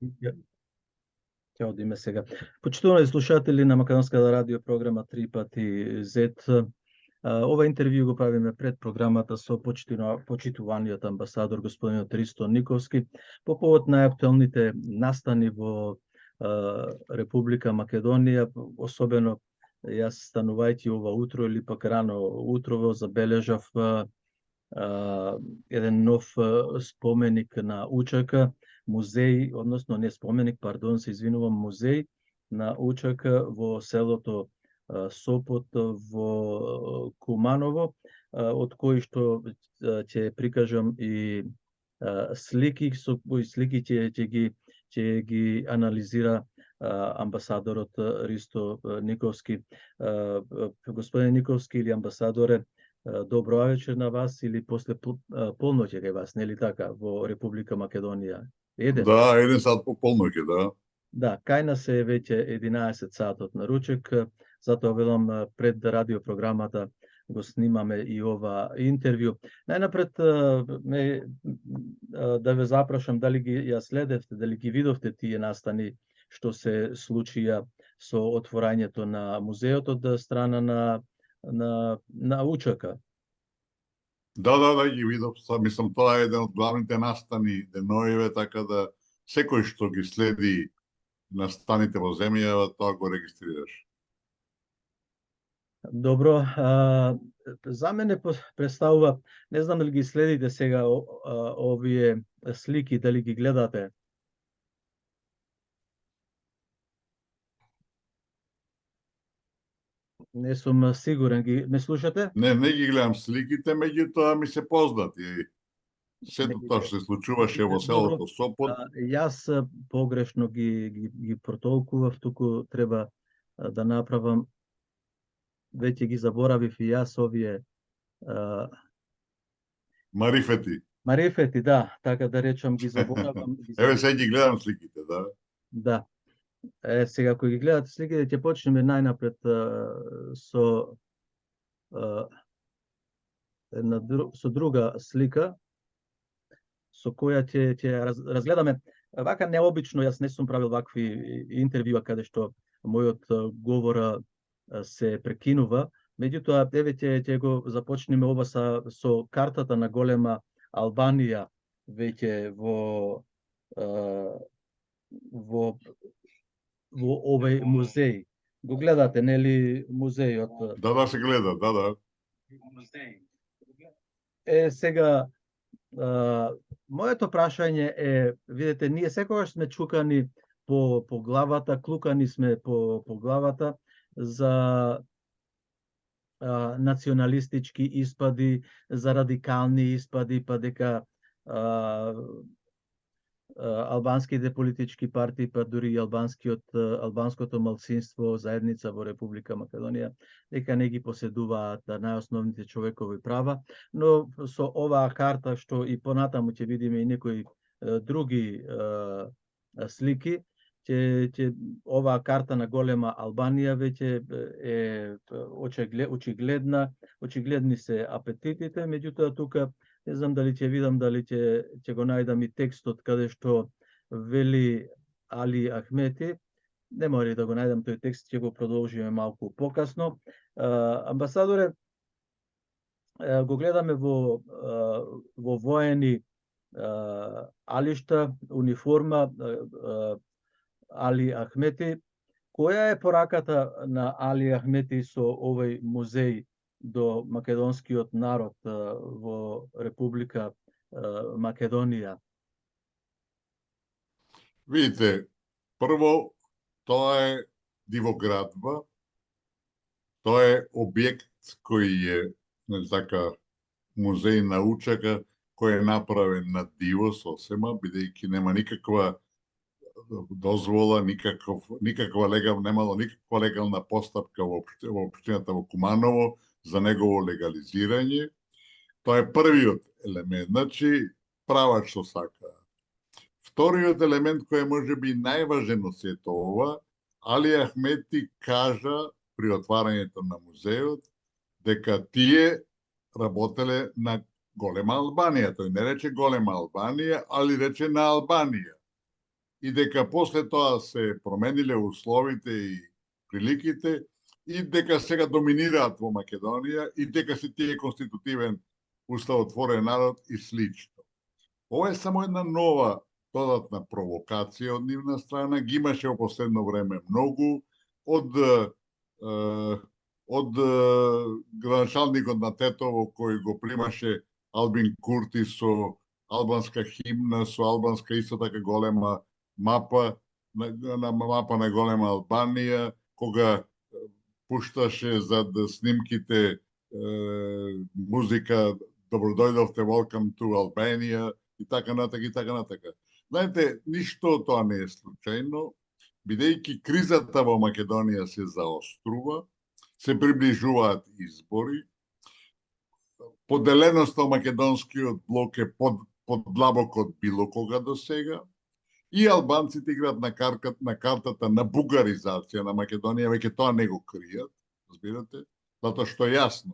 Ја ќе одиме сега. Почитувани слушатели на Македонската радио програма Три пати Z. Ова интервју го правиме пред програмата со почитуваниот амбасадор господинот Ристо Никовски по повод најактуелните настани во Република Македонија, особено јас станувајќи ова утро или пак рано утрово забележав еден нов споменик на УЧК, музеј, односно не споменик, пардон, се извинувам, музеј на УЧК во селото Сопот во Куманово, од кои што ќе прикажам и слики, со кои слики ќе ги анализира амбасадорот Ристо Никовски. Господин Никовски или амбасадоре, добро вечер на вас или после полноќе кај вас, нели така, во Република Македонија? Да, 1 сат по полноќе, да. Да, кај нас е веќе 11 сатот на ручек, затоа велам пред радиопрограмата го снимаме и ова интервју. Најнапред да ве запрашам дали ги ја следевте, дали ги видовте тие настани што се случија со отворањето на музеот од страна на УЧК. Да, ги видов. Мислам, тоа е еден од главните настани деноиве, така да секој што ги следи настаните во земјава, тоа го регистрираш. Добро, за мене представува, не знам дали ги следите сега овие слики, дали ги гледате? Не сум сигурен, ме слушате? Не ги гледам сликите, меѓутоа ми се познати. Сето тоа што се случуваше во селото Сопот. Јас погрешно ги протолкував, туку треба да направам, веќе ги заборавив и јас овие Марифети, да, така да речам, ги заборавам. Еве сега ги гледам сликите, да. Да. Сега, кој ги гледате сликите, ќе почнеме најнапред со друга слика, со која ќе разгледаме. Вака необично, јас не сум правил вакви интервјуа каде што мојот говор се прекинува, меѓутоа еве ќе го започнеме ова со картата на голема Албанија веќе во овој музеј. Го гледате, нели, музејот? Да, се гледа, да. Сега, моето прашање е, видите, ние секогаш сме чукани по главата, клукани сме по главата за националистички испади, за радикални испади, па дека албанските политички партии, па дури и албанското малцинство, заедница во Република Македонија, дека не ги поседуваат најосновните човекови права, но со оваа карта, што и понатаму ќе видиме и некои други слики, оваа карта на голема Албанија веќе е очигледни се апетитите, меѓутоа тука не знам дали ќе видам, дали ќе го најдам и текстот каде што вели Али Ахмети. Не мора да го најдам тој текст, ќе го продолжиме малку покасно. Амбасадоре, го гледаме во воени алишта, униформа, Али Ахмети. Која е пораката на Али Ахмети со овој музеј до македонскиот народ во Република Македонија? Видите, прво, тоа е дивоградба, тоа е објект кој е, така, музеј на УЧК, кој е направен на диво сосема, бидејќи нема никаква дозвола, немало никаква легална постапка во општината во Куманово за негово легализирање. Тоа е првиот елемент, значи прават што сакаат. Вториот елемент кој е можеби најважен од сето ова, Али Ахмети кажа при отварањето на музеот дека тие работеле на голема Албанија. Тој не рече голема Албанија, али рече на Албанија. и дека после тоа се промениле условите и приликите и дека сега доминираат во Македонија и дека се тие конститутивен уставотворен народ и слично. Ова е само една нова додатна провокација од нивна страна, ги имаше во последно време многу од градоначалникот на Тетово кој го примаше Албин Курти со албанска химна, со албанска исто така голема мапа, на мапа на голема Албанија, кога пушташе зад снимките музика Добро дојдовте, Welcome to Albania и така натака и така натака. Знаете, ништо од тоа не е случајно, бидејќи кризата во Македонија се заострува, се приближуваат избори, поделеноста во македонскиот блок е подлабоко од било кога до сега, и албанците играат на картата на бугаризација на Македонија, веќе тоа не го кријат, разбирате, затоа што е јасно.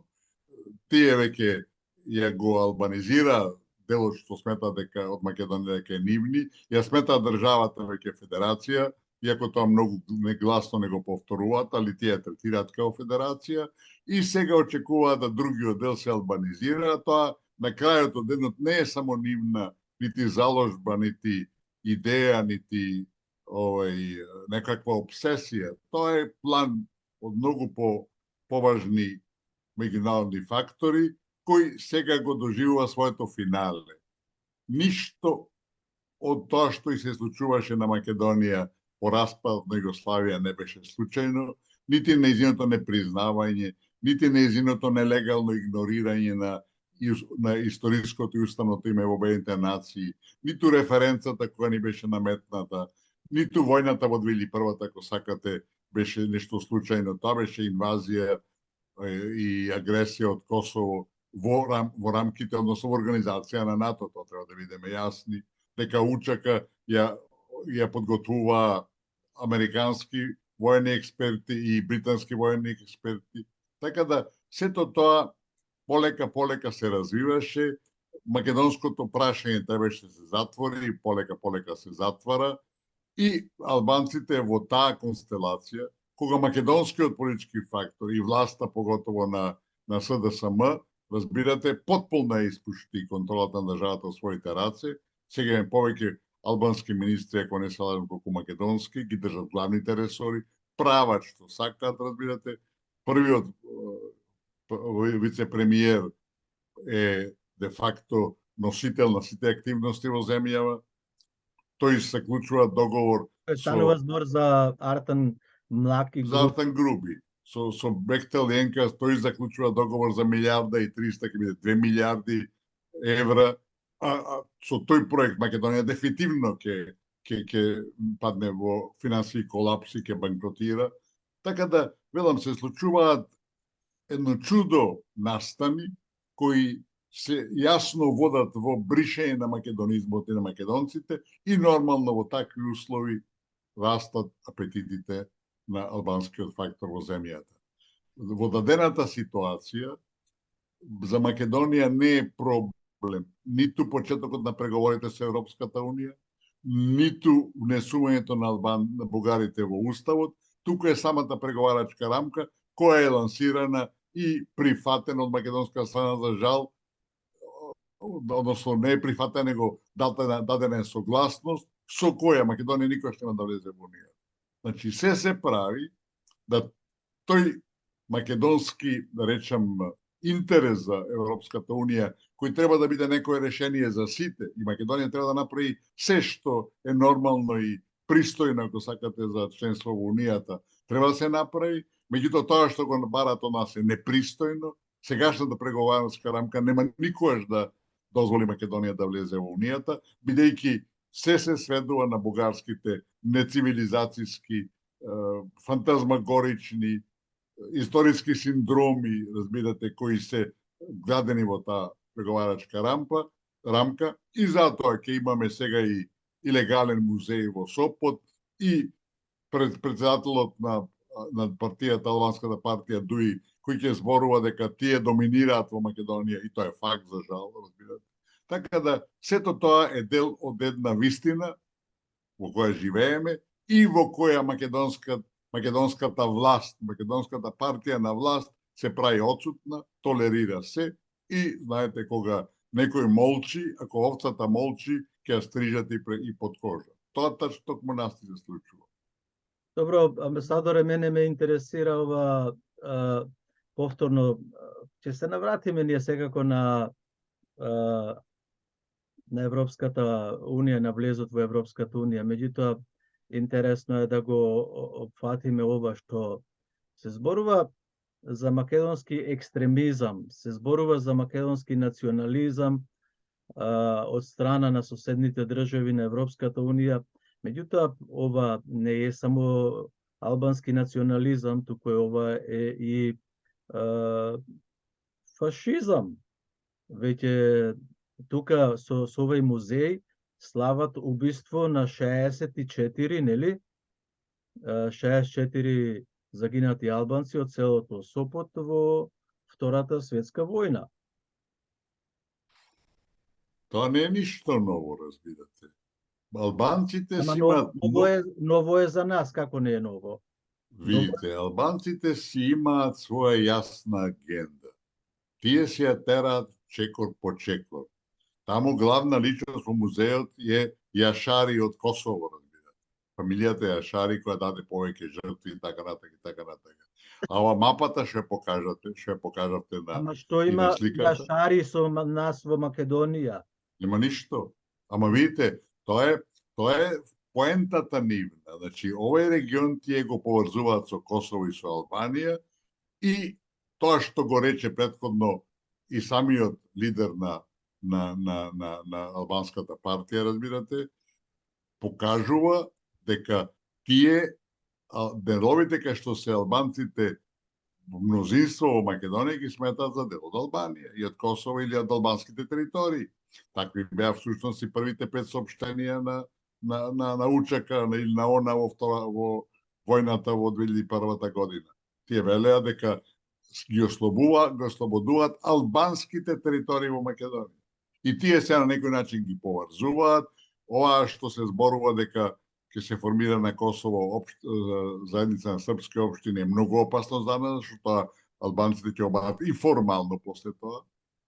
Тие веќе ја го албанизира делот што смета дека од Македонија дека е нивни, ја смета државата веќе федерација, иако тоа многу негласно не го повторуваат, али тие третираат како федерација и сега очекуваат да другиот дел се албанизира, тоа на крајот од денот не е само нивна нити заложба, нити идеја, нити некаква обсесија. Тоа е план од многу поважни меѓународни фактори, кој сега го доживува своето финале. Ништо од тоа што и се случуваше на Македонија по распад на Југославија не беше случајно, нити нејзиното непризнавање, нити нејзиното нелегално игнорирање на историското и уставното име во Обединетите нации, ниту референцата која ни беше наметната, ниту војната во 2001-та, ако сакате, беше нешто случајно. Тоа беше инвазија и агресија од Косово во рамките, односно во организација на НАТО, тоа треба да видиме јасни, дека Учака ја подготвува американски воени експерти и британски воени експерти. Така да, сето тоа полека се развиваше, македонското прашање требаше да се затвори и полека се затвара и албанците во таа констелација, кога македонскиот политички фактор и власта, поготово на СДСМ, разбирате, потполно ја испушти контролата на државата во своите раце. Сега имаме повеќе албански министри, ако не се лажам, колку македонски, ги држат главните ресори, прават што сакаат, разбирате. Првиот вице-премиер е де факто носител на сите активности во земјава. Тој се заклучува договор Станува збор за Артан Млаки за Артан Груби. Со Бехтел Јенка тој заклучува договор за 1.300.000, ќе биде 2 милиарди евра. Со тој проект Македонија дефинитивно ќе падне во финансиски колапс и ќе банкротира. Така да, велам, се случуваат едно чудо настани кои се јасно водат во бришење на македонизмот и на македонците и нормално во такви услови растат апетитите на албанскиот фактор во земјата. Во дадената ситуација за Македонија не е проблем ниту почетокот на преговорите со Европската Унија, ниту внесувањето на бугарите во уставот, туку е самата преговарачка рамка која е лансирана и прифатена од македонска страна, за жал, односно не е прифатена, него дадена е согласност со која Македонија никош нема да влезе во Унија. Значи, се прави да тој македонски, да речам, интерес за Европската Унија, кој треба да биде некое решение за сите, и Македонија треба да направи се што е нормално и пристојно, ако сакате, за членство во Унијата, треба да се направи. Меѓутоа, тоа што го барат од нас е непристојно. Сегашната преговарачка рамка нема никогаш да дозволи Македонија да влезе во Унијата, бидејќи се сведува на бугарските нецивилизацијски, фантазмагорични, историски синдроми, разбирате, кои се градени во таа преговарачка рамка, и затоа ќе имаме сега и илегален музеј во Сопот и председателот на партијата, албанската партија Дуи, кој ќе зборува дека тие доминираат во Македонија, и тоа е факт, за жал, разбирате. Така да, сето тоа е дел од една вистина, во која живееме и во која македонската власт, македонската партија на власт се прави отсутна, толерира се и, знаете, кога некој молчи, ако овцата молчи, ќе ја стрижат и под кожа. Тоа токму нас се случува. Добро, амбасадоре, мене ме интересира ова повторно, ќе се навратиме ние секако на Европската Унија, на влезот во Европската Унија. Меѓутоа, интересно е да го опфатиме ова што се зборува за македонски екстремизам, се зборува за македонски национализам од страна на соседните држави на Европската Унија. Меѓутоа, ова не е само албански национализам, туку ова е и фашизам. Веќе тука со овој музеј слават убиство на 64, нели? 64 загинати албанци од селото Сопот во Втората светска војна. Тоа не е ништо ново, разбирате. Албанците си Ама имаат... ново е за нас, како не е ново? Видите, албанците си имаат своја јасна агенда. Тие си ја тераат чекор по чекор. Таму главна личност во музеот е Јашари од Косово, разбирате. Фамилијата Јашари која даде повеќе жртви и така натаму и така натаму. А ова мапата ќе покажавте на Ама што и на има сликата. Јашари со нас во Македонија? Нема ништо. Ама видите, тоа е поентата нивна. Значи, овој регион тие го поврзуваат со Косово и со Албанија и тоа што го рече претходно и самиот лидер на албанската партија, разбирате, покажува дека тие деловите кај што се албанците мнозинство во Македонија ги сметаат за дел од Албанија и од Косово или од албанските територии. Такви беа всушност и првите 5 соопштенија на УЧК или на ОНА во војната во 2001 година. Тие велеа дека ги ослободуваат албанските територии во Македонија. И тие се на некој начин ги поврзуваат. Ова што се зборува дека ќе се формира на Косово заедница на српски општини е многу опасно за нас, што албанците ќе обадат и формално после тоа.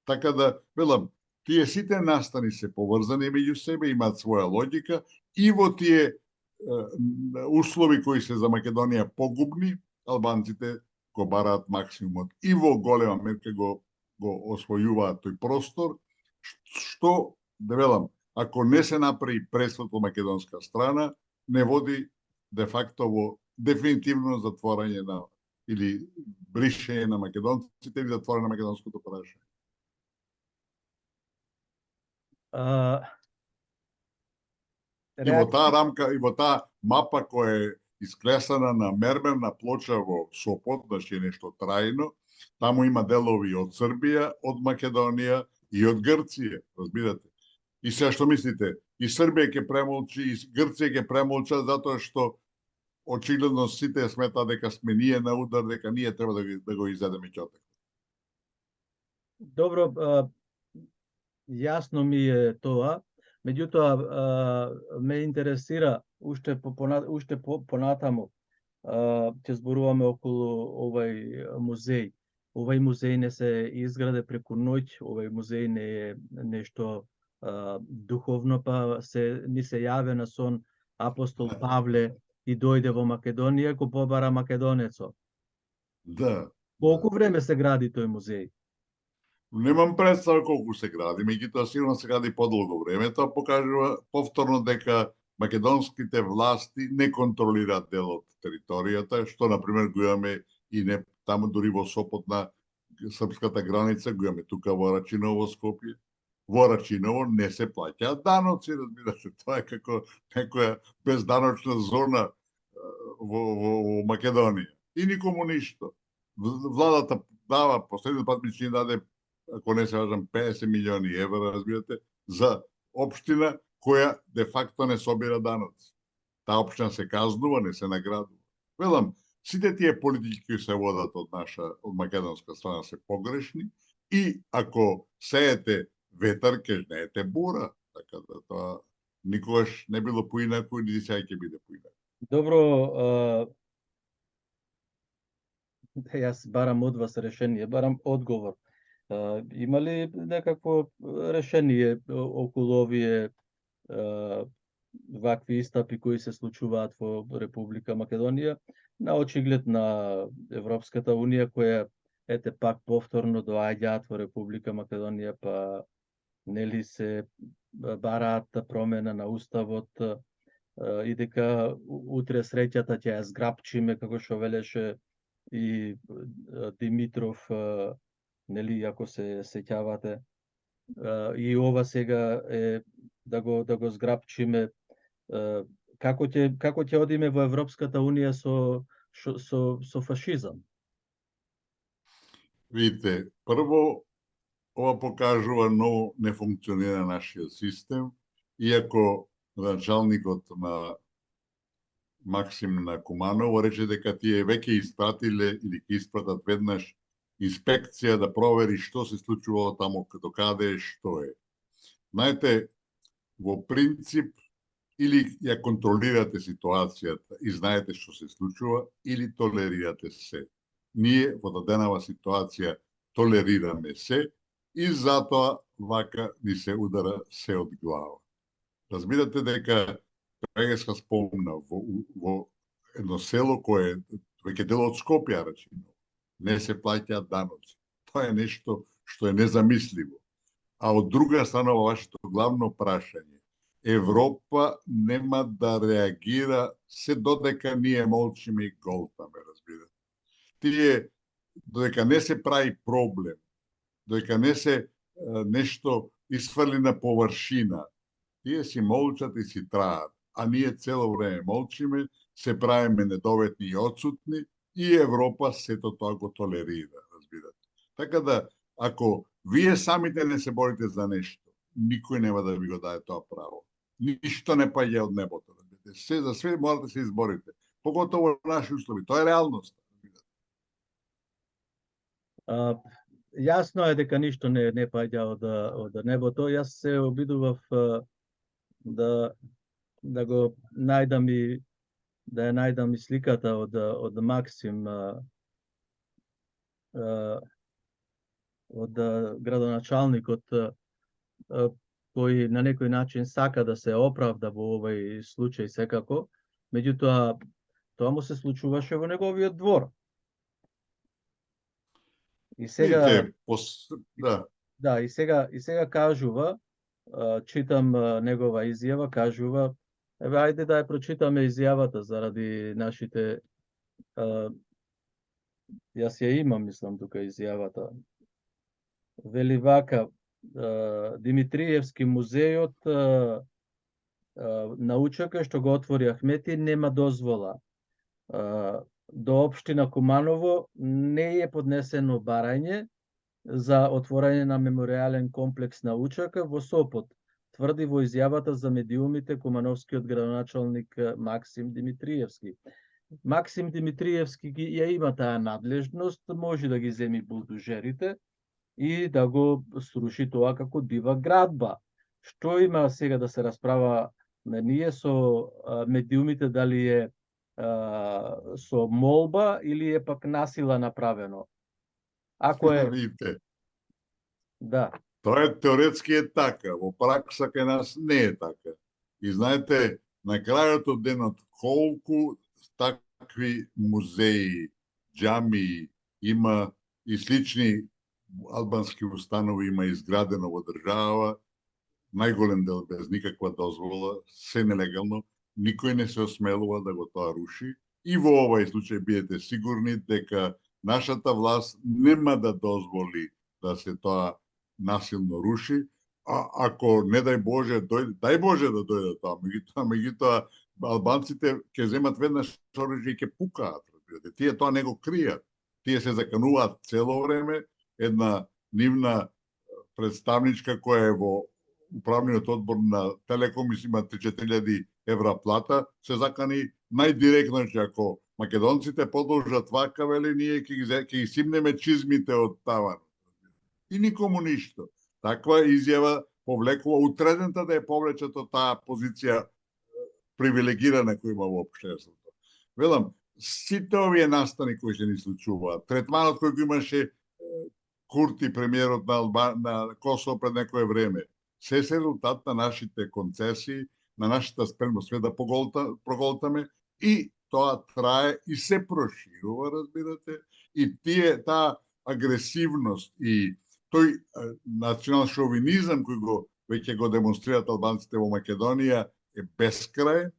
Така да, велам, тие сите настани се поврзани меѓу себе, имаат своја логика и во тие услови кои се за Македонија погубни, албанците го бараат максимумот и во голема мерка го освојуваат тој простор, што, да велам, ако не се направи пресод во македонска страна, не води де факто во дефинитивно затворање на или бришење на македонците или затворање на македонското прашање. И во таа рамка, и во таа мапа која е исклесана на мермерна плоча во Сопот, значи е нешто трајно, таму има делови од Србија, од Македонија и од Грција, разбирате. И сега што мислите, и Србија ќе премолчи, и Грција ќе премолча, затоа што очигледно сите сметаат дека сме ние на удар, дека ние треба да го изедеме ќотек. Добро, јасно ми е тоа. Меѓутоа, ме интересира уште понатаму, ќе зборуваме околу овај музеј. Овај музеј не се изграде преку ноќ, овај музеј не е нешто духовно, па ни се јаве на сон апостол Павле и дојде во Македонија, го побара македонецот. Да. Колку време се гради тој музеј? Немам представа колку се гради, меѓутоа сигурно се гради подолго време. Тоа покажува повторно дека македонските власти не контролираат дел од територијата, што например го имаме и не таму дури во Сопот на српската граница, го имаме тука во Рачиново, Скопје. Во Рачиново не се плаќаат даноци, разбирате, тоа е како некоја безданочна зона во Македонија. И никому ништо. Владата дава, последниот пат ми даде, ако не се важам, 50 милиони евра, разбирате, за општина која де факто не собира даноци. Таа општина се казнува, не се наградува. Велам, сите тие политики кои се водат од македонска страна се погрешни и ако сеете ветар, ќе жнеете бура. Така да тоа никогаш не било поинаку и сега ќе биде поинаку. Добро, јас барам од вас решение, барам одговор. Има ли некакво решение околу овие вакви истапи кои се случуваат во Република Македонија, на очиглед на Европската Унија, која ете пак повторно доаѓаат во Република Македонија, па нели се бараат промена на уставот и дека утре среќата ќе ја зграпчиме, како што велеше и Димитров, нели, ако се сеќавате. И ова сега е да го зграпчиме. Како ќе одиме во Европската Унија со фашизам? Видите, прво, ова покажува ново не функционира нашиот систем, иако началникот на Максим на Куманово рече дека тие веќе испратиле или ќе испратат веднаш инспекција да провери што се случувало таму, до каде е, што е. Знаете, во принцип, или ја контролирате ситуацијата и знаете што се случува, или толерирате се. Ние во даденава ситуација толерираме се и затоа вака ни се удара се од глава. Разбирате дека веќе се спомна во едно село кое веќе дел од Скопје, речено, не се плаќаат даноци. Тоа е нешто што е незамисливо. А од друга страна, вашето главно прашање, Европа нема да реагира се додека ние молчиме и голтаме, разбирате. Тие, додека не се прави проблем, додека не се нешто исфрли на површина, тие си молчат и си траат, а ние цело време молчиме, се правиме недоветни и отсутни и Европа сето тоа го толерира, разбирате. Така да, ако вие самите не се борите за нешто, никој нема да ви го даде тоа право. Ништо не паѓа од небото. Се, за све морате да се изборите. Поготово во наши услови. Тоа е реалност. Јасно е дека ништо не паѓа од небото. Јас се обидував да го најдам и да ја најдам и сликата од Максим, од градоначалникот, кој на некој начин сака да се оправда во овој случај секако, меѓутоа тоа му се случуваше во неговиот двор. И сега Видите, да, и сега кажува, читам негова изјава, кажува, еве ајде да ја прочитаме изјавата заради нашите јас ја имам, мислам, тука изјавата. Вели вака, Димитриевски музејот на УЧК што го отвори Ахмети нема дозвола. До општина Куманово не е поднесено барање за отворање на меморијален комплекс на УЧК во Сопот, тврди во изјавата за медиумите кумановскиот градоначалник Максим Димитриевски. Максим Димитриевски ја има таа надлежност, може да ги земи булдужерите и да го сруши тоа како дива градба. Што има сега да се расправа ние со медиумите, дали е со молба или е пак насила направено? Ако е... Видите, да. тоа е теоретски е така, во пракса кај нас не е така. И знаете, на крајот од денот, колку такви музеи, џамии има и слични албански установи има изградено во држава, најголем дел без никаква дозвола, се нелегално, никој не се осмелува да го тоа руши. И во овој случај бидете сигурни дека нашата власт нема да дозволи да се тоа насилно руши, а ако не дај Боже, дај Боже да дојде тоа, меѓутоа албанците ќе земат веднаш оружје и ќе пукаат. Тие тоа не го кријат. Тие се закануваат цело време, една нивна представничка која е во управниот одбор на Телеком и има 3-4 евра плата, се закани најдиректно, че ако македонците продолжат вака, вели, ние ќе ги симнеме чизмите од таван. И никому ништо. Таква изјава повлекува утредента да ја повлечат од таа позиција привилегирана кој има во општеството. Велам, сите овие настани кои се ни случуваат, третманот кој го имаше Курти, премиерот на Косово пред некое време, се резултат на нашите концесии, на нашата спремност све да проголтаме и тоа трае и се проширува, разбирате, и таа агресивност и тој национален шовинизам кој веќе го демонстрираат албанците во Македонија е бескрај,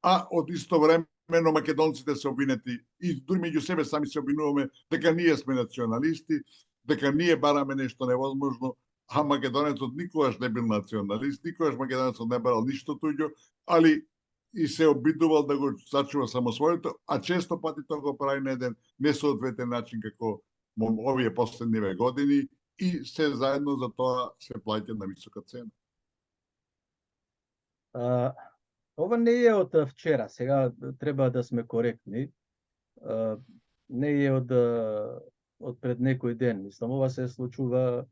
а од исто времено македонците се обвинети и дури меѓу себе сами се обвинуваме дека ние сме националисти, дека ние бараме нешто невозможно, а македонецот никогаш не бил националист, никогаш македонецот не барал ништо туѓо, али и се обидувал да го сачува само своето, а често пати тоа го прави на еден несоодветен начин како овие последниве години и се заедно за тоа се плаќа на висока цена. Ова не е од вчера, сега треба да сме коректни. Не е од пред некој ден. Мислам, ова се случува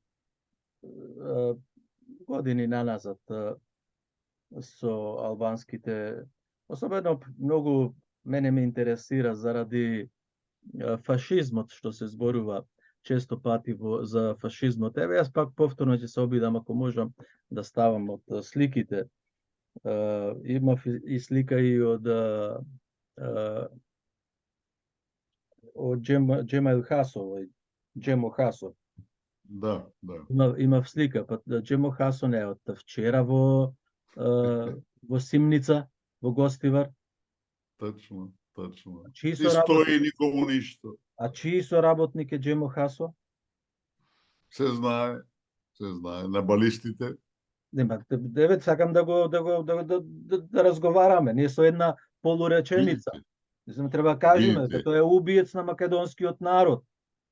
години наназад со албанските. Особено многу мене ме интересира заради фашизмот што се зборува често пати за фашизмот. Еве јас пак повторно ќе се обидам ако можам да ставам од сликите. Имав и слика и од Джемаил Хасо, Джемо Хасо. Да. Имав слика, па Джемо Хасо не од вчера во Симница, во Гостивар. Точно. Чии И стои никому ништо. А чии соработник е Джемо Хасо? Се знае, на балистите. Девет, сакам да разговараме, не со една полуреченица. Мислам, треба да кажеме дека тој е убиец на македонскиот народ.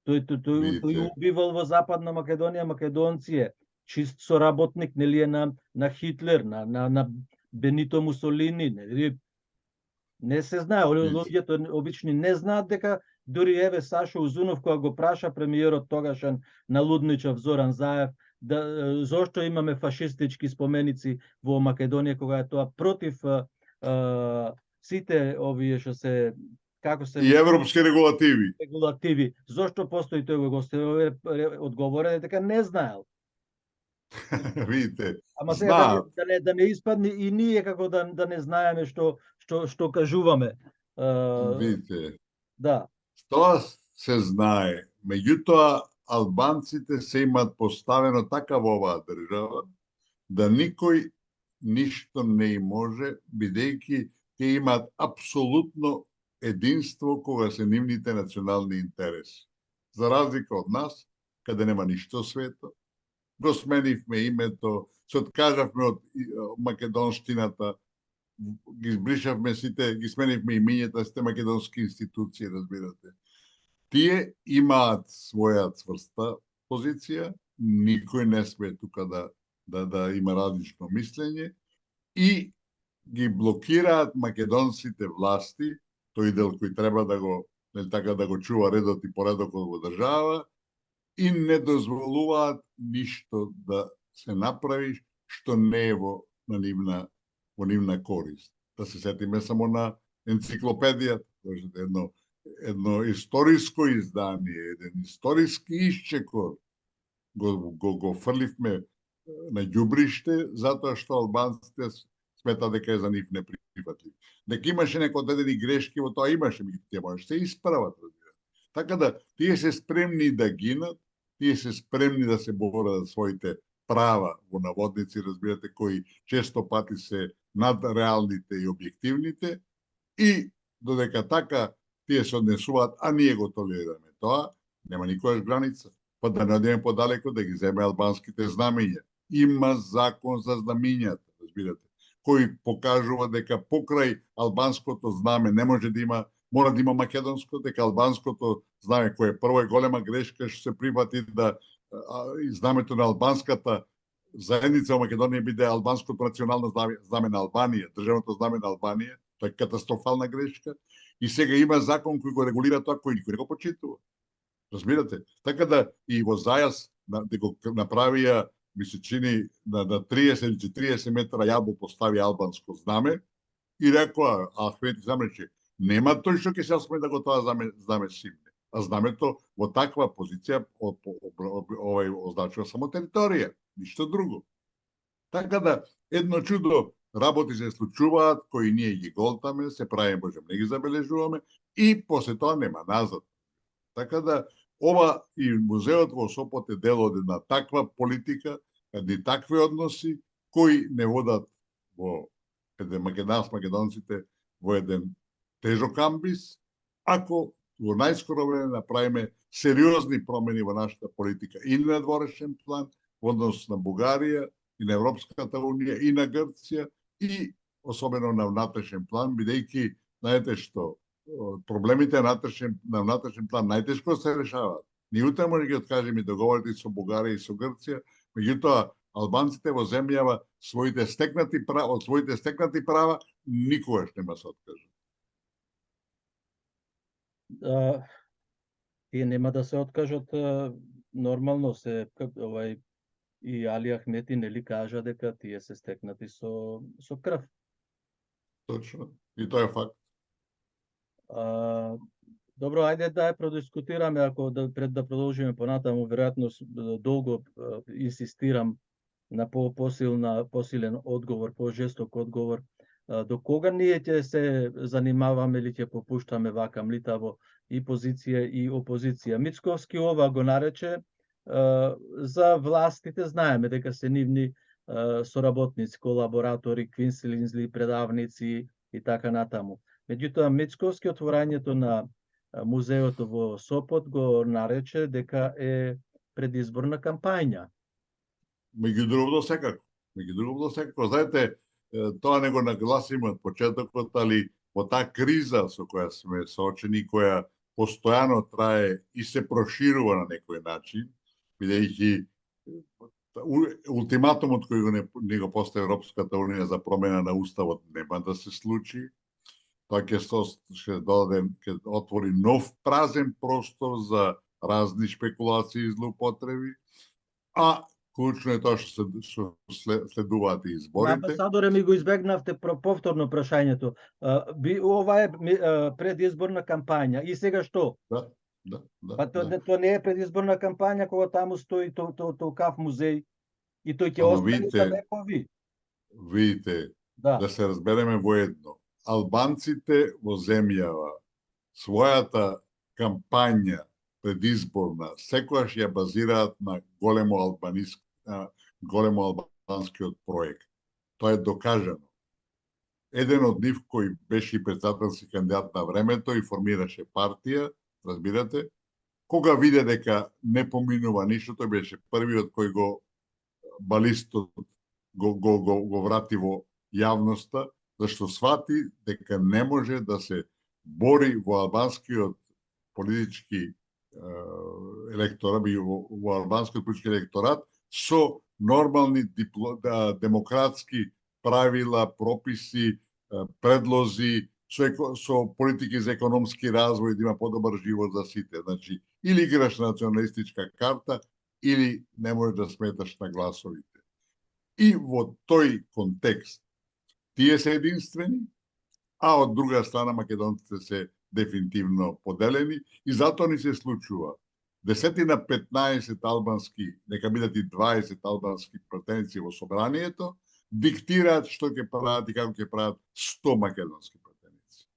Тој убивал во Западна Македонија македонци е. Чист соработник, нели е на Хитлер, на Бенито Мусолини, нели? Не се знае, луѓето обични не знаат дека дури еве Сашо Узунов кога го праша премиерот тогашен на Лудничев Зоран Заев зошто имаме фашистички споменици во Македонија кога е тоа против сите овие што се како се и европски регулативи. Зошто постои тој го одговорен дека не знаел. Видите. Ама сега да не испадне и ние како да не знаеме што кажуваме. Видите. Да. Тоа се знае. Меѓутоа албанците се имаат поставено така во оваа држава да никој ништо не им може, бидејќи те имаат апсолутно единство кога се нивните национални интереси. За разлика од нас, каде нема ништо свето, го сменивме името, се откажавме од македонштината, ги избришавме сите, ги сменивме имињата, сите македонски институции, разбирате. Тие имаат своја цврста позиција, никој не смее тука да има различно мислење и ги блокираат македонските власти, тој дел кој треба да го чува редот и поредокот во држава и не дозволуваат ништо да се направи што не е во нивна корист. Да се сетиме само на енциклопедијата, едно историско издание, еден историски исчекор го фрливме на ѓубриште затоа што албанците смета дека е за нив неприфатлив. Дека имаше некои грешки во тоа имаше, тие може се исправат, разбира. Така да тие се спремни да гинат, тие се спремни да се борат за своите права во наводници, разбирате, кои често пати се над реалните и објективните и додека така тие се однесуваат, а ние го толерираме тоа, нема никоја граница. Па да не одиме подалеку да ги земе албанските знамења. Има закон за знамењата, разбирате, кој покажува дека покрај албанското знаме не може да има, мора да има македонско, дека албанското знаме кој е прва и голема грешка што се прифати да знамето на албанската заедница во Македонија биде албанското национално знаме на Албанија, државното знаме на Албанија, тоа е катастрофална грешка и сега има закон кој го регулира тоа, кој никој не го почитува. Разбирате? Така да и во Зајас да го направија ми се чини на 30 или 40 метра јабо постави албанско знаме и рекоа, Ахмет Исам рече, нема тој што ќе се осмели да го тоа знаме симне. А знамето во таква позиција означува само територија, ништо друго. Така да, едно чудо работи се случуваат, кои ние ги голтаме, се правиме, можем не ги забележуваме, и после тоа нема назад. Така да, ова и музеот во Сопот е дел од една таква политика, едни такви односи, кои не водат во македонците во еден тежок амбис, ако во најскоро време направиме сериозни промени во нашата политика и на надворешен план, во однос на Бугарија, и на Европската Унија, и на Грција, и особено на внатрешен план, бидејќи, знаете што, проблемите на внатрешен план најтешко се решаваат. Ние утре може ги откажеме договорите со Бугарија и со Грција, меѓутоа албанците во земјава од своите стекнати права никогаш нема се откажат. Тие нема да се откажат, нормално се и Али Ахмети нели кажа дека тие се стекнати со крв. Точно. И тоа е факт. Добро, ајде да ја продискутираме, ако пред да продолжиме понатаму, веројатно долго инсистирам на посилен одговор, пожесток одговор. До кога ние ќе се занимаваме или ќе попуштаме вака млитаво и позиција и опозиција? Мицковски ова го нарече за властите, знаеме дека се нивни соработници, колаборатори, квинсилинзли, предавници и така натаму. Меѓутоа, Мицковски отворањето на музеот во Сопот го нарече дека е предизборна кампања. Меѓу другото секако. Знаете, тоа не го нагласиме од почетокот, али во таа криза со која сме соочени, која постојано трае и се проширува на некој начин, бидејќи ултиматумот кој го постави Европската Унија за промена на уставот нема да се случи. Тоа ќе отвори нов празен простор за разни шпекулации и злоупотреби, а клучно е тоа што следуваат и изборите. Амбасадоре, ми го избегнавте повторно прашањето. Ова е предизборна кампања. И сега што? Да. Тоа не е предизборна кампања кога таму стои толкав музеј и тој ќе остане за векови. Видите, да се разбереме во едно. Албанците во земјава својата кампања предизборна секогаш ја базираат на големо албанскиот проект. Тоа е докажано. Еден од нив кој беше и претседателски кандидат на времето и формираше партија, разбирате, кога виде дека не поминува ништо, тој беше првиот кој го балистот го врати во јавноста, зашто свати дека не може да се бори во албанскиот политички електорат, во албанскиот политички електорат со нормални демократски правила, прописи, предлози, со политики за економски развој, да има подобар живот за сите. Значи, или играш националистичка карта, или не можеш да сметаш на гласовите. И во тој контекст, тие се единствени, а од друга страна македонците се дефинитивно поделени и затоа ни се случува 10-15 албански, нека бидат и 20 албански пратеници во собранието, диктираат што ќе прават и како ќе прават 100 македонски пратеници.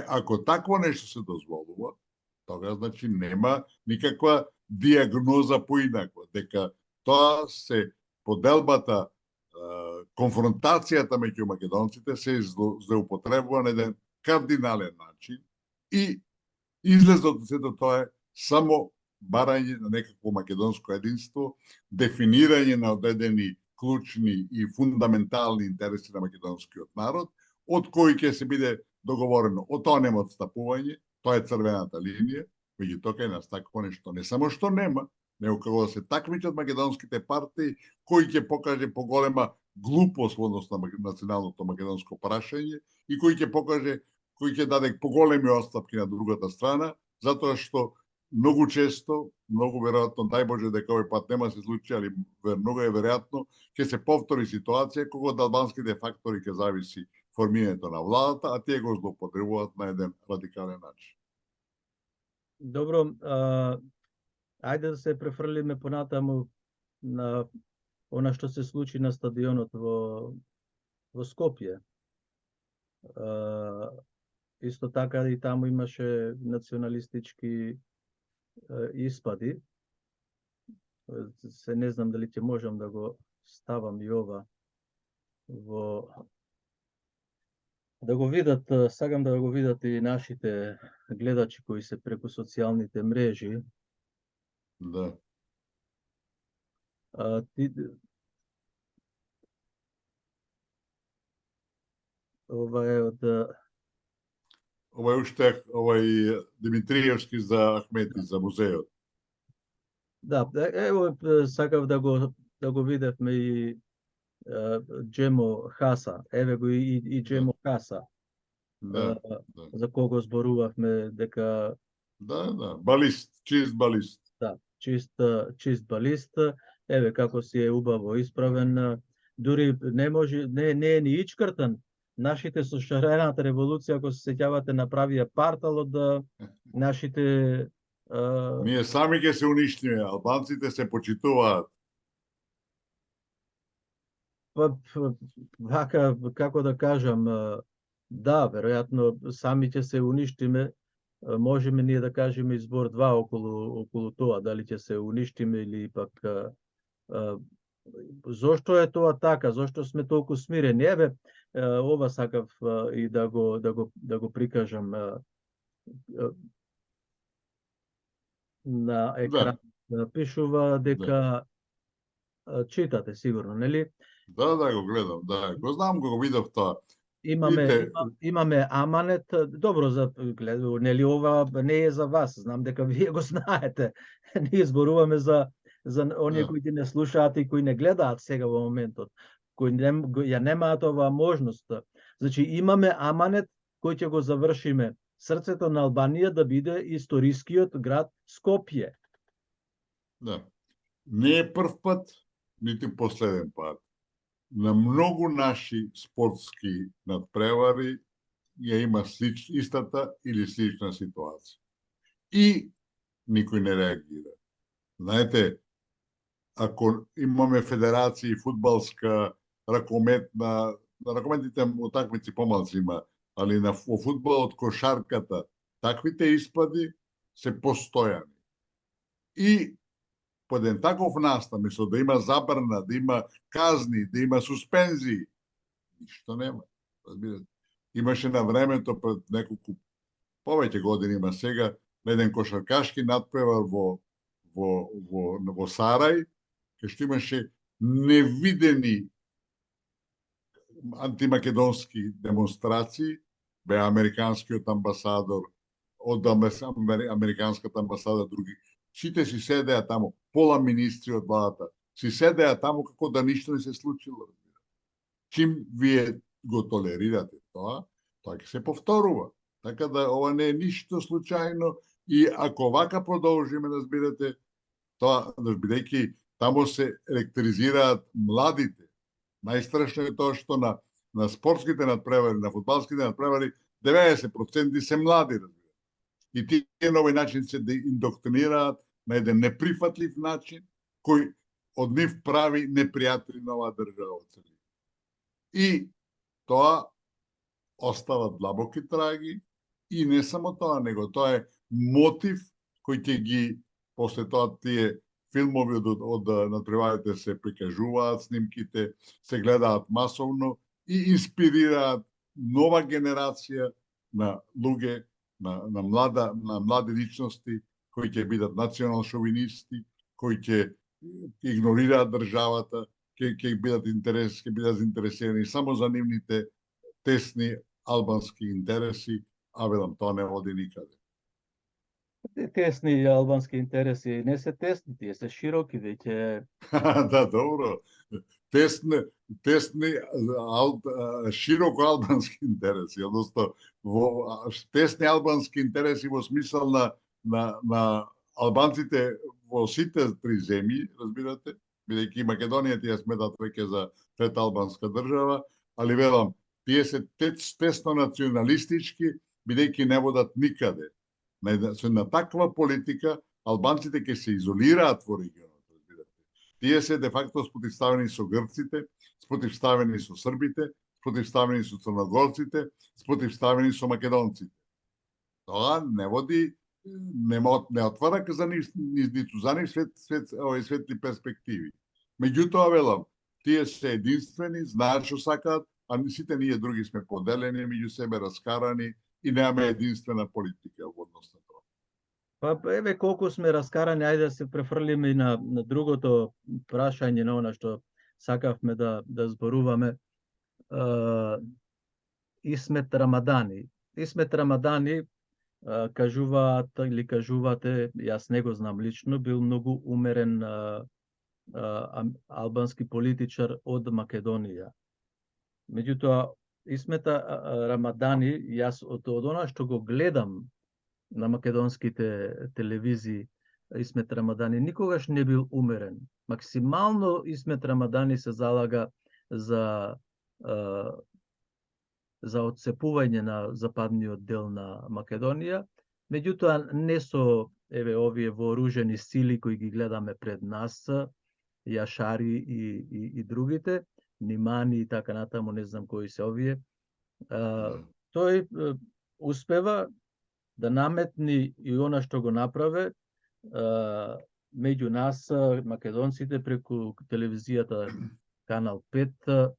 Ако такво нешто се дозволува, тога значи нема никаква диагноза поинаква, дека тоа се поделбата, конфронтацијата меѓу македонците се злоупотребува на еден кардинален начин и излезот од сето тоа е само барање на некакво македонско единство, дефинирање на одредени клучни и фундаментални интереси на македонскиот народ, од кои ќе се биде договорено. Од тоа нема отстапување, тоа е црвената линија, меѓутоа кај нас такво нешто не само што нема, него како да се такмичат македонските партии, кој ќе покаже поголема глупост во однос на националното македонско прашање и кој ќе даде поголеми отстапки на другата страна, затоа што многу често, многу веројатно, дај Боже дека овој пат нема се случи, али многу е веројатно ќе се повтори ситуација кога од албанските фактори ќе зависи формирањето на владата, а тие го злоупотребуваат на еден радикален начин. Добро, ајде да се префрлиме понатаму на она што се случи на стадионот во Скопје. Исто така и таму имаше националистички испади. Се не знам дали ќе можам да го ставам и ова да го видат, сакам да го видат и нашите гледачи кои се преку социјалните мрежи. Да. Ова е од Овај Димитриевски за Ахмети, за музеот. да, ево сакав да го видевме и Джемо Хаса, еве го и Джемо Хаса. Да, За кого зборувавме дека балист, чист балист. да, чист балист, еве како си е убаво исправен, дури не е ни ичкртан. Нашите со шарената револуција, ако се сеќавате, направија партал од нашите Ние сами ќе се уништиме, албанците се почитуваат. Вака, како да кажам, да, веројатно сами ќе се уништиме. Можеме ние да кажеме избор 2 околу тоа, дали ќе се уништиме или пак зошто е тоа така, зошто сме толку смирени. Еве, ова сакав и да го прикажам на екран. Пишува дека читате сигурно, нели? Да, го гледам, да. Го знам, го видов тоа. Имаме аманет, добро за нели ова не е за вас, знам дека вие го знаете. Ние зборуваме за оние кои не слушаат и кои не гледаат сега во моментот, кои ја немаат оваа можност. Значи имаме аманет кој ќе го завршиме. Срцето на Албанија да биде историскиот град Скопје. Да. Не е прв пат, нити последен пат. На многу наши спортски надпревари ја има истата или слична ситуација. И никој не реагира. Знаете, ако имаме федерација фудбалска, ракометна, на ракометните утакмици помалци има, али во фудбалот, кошарката, таквите испади се постојани. И по еден таков настан, мисло да има забрана, да има казни, да има суспензии, ништо нема. Имаше на времето пред неколку повеќе години има сега на еден кошаркашки надпревар во Сарај, кај што имаше невидени антимакедонски демонстрации, бе американскиот амбасадор, од американската амбасада, други. Сите си седеа таму, пола министри од владата, си седеа таму како да ништо не се случило. Чим вие го толерирате тоа ќе се повторува. Така да ова не е ништо случајно и ако вака продолжиме, разбирате, тоа, бидејќи таму се електризираат младите. Најстрашно е тоа што на спортските надпревари, на фудбалските надпревари, 90% се млади, разбирате. И тие на овој начин се индоктринираат на еден неприфатлив начин, кој од нив прави непријатели на оваа држава. И тоа остава длабоки траги, и не само тоа, него тоа е мотив кој ќе ги, после тоа тие филмови од надпреварите се прикажуваат, снимките се гледаат масовно и инспирираат нова генерација на луѓе, на млади личности кои ќе бидат национал шовинисти, кои ќе игнорираат државата, ќе бидат заинтересирани само за нивните тесни албански интереси, а велам, тоа не оди никаде. Тесни албански интереси не се тесни, тие се широки веќе. Да, добро. Тесни, широко албански интереси, одnosno тесни албански интереси во смисол на албанците во сите три земји, разбирате, бидејќи Македонија тие сметат веќе за трета албанска држава, али велам, тие се тесно националистички, бидејќи не водат никаде. На таква политика, албанците ќе се изолираат во регионот, разбирате. Тие се де факто спротивставени со грците, спротивставени со србите, спротивставени со црногорците, спротивставени со македонците. Тоа не води, не отвара за ниту за нив светли перспективи. Меѓутоа, велам, тие се единствени, знаат што сакаат, а сите ние други сме поделени меѓу себе, раскарани и немаме единствена политика во однос на тоа. Па еве колку сме раскарани, ајде да се префрлиме и на другото прашање, на она што сакавме да зборуваме. Исмет Рамадани. Исмет Рамадани кажуваат или кажувате, јас не го знам лично, бил многу умерен албански политичар од Македонија. Меѓутоа, Исмета Рамадани, јас од она што го гледам на македонските телевизии, Исмет Рамадани никогаш не бил умерен. Максимално Исмет Рамадани се залага за отцепување на западниот дел на Македонија, меѓутоа не со овие вооружени сили кои ги гледаме пред нас, Јашари и другите, Нимани и така натаму, не знам кои се овие. Тој успева да наметни и она што го направе меѓу нас, македонците, преку телевизијата Канал 5,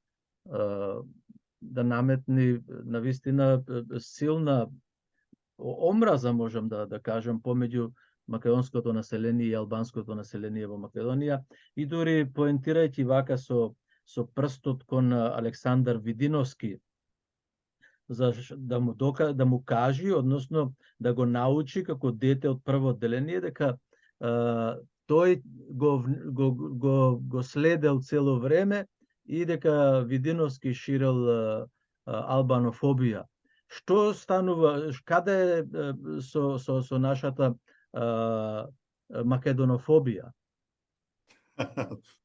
да наметни навистина силна омраза, можам да кажам, помеѓу македонското население и албанското население во Македонија, и дури поентирајќи вака со прстот кон Александар Видиновски, за да му кажи, односно да го научи како дете од прво одделение, дека тој го следел цело време и дека Видиновски ширел албанофобија. Што станува, каде со нашата македонофобија?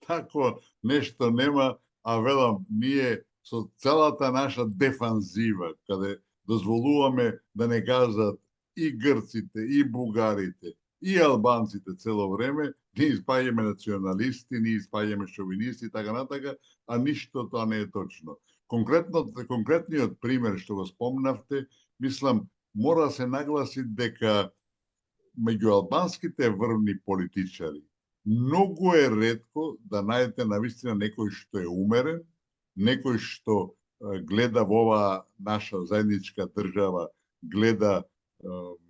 Тако нешто нема, а велам, ние со целата наша дефанзива, каде дозволуваме да не кажат и грците, и бугарите, и албанците цело време, ние испаѓаме националисти, ние испаѓаме шовинисти и така натака, а ништо тоа не е точно. Конкретниот пример што го спомнавте, мислам, мора да се нагласи дека меѓу албанските врвни политичари многу е ретко да најдете навистина некој што е умерен, некој што гледа во оваа наша заедничка држава, гледа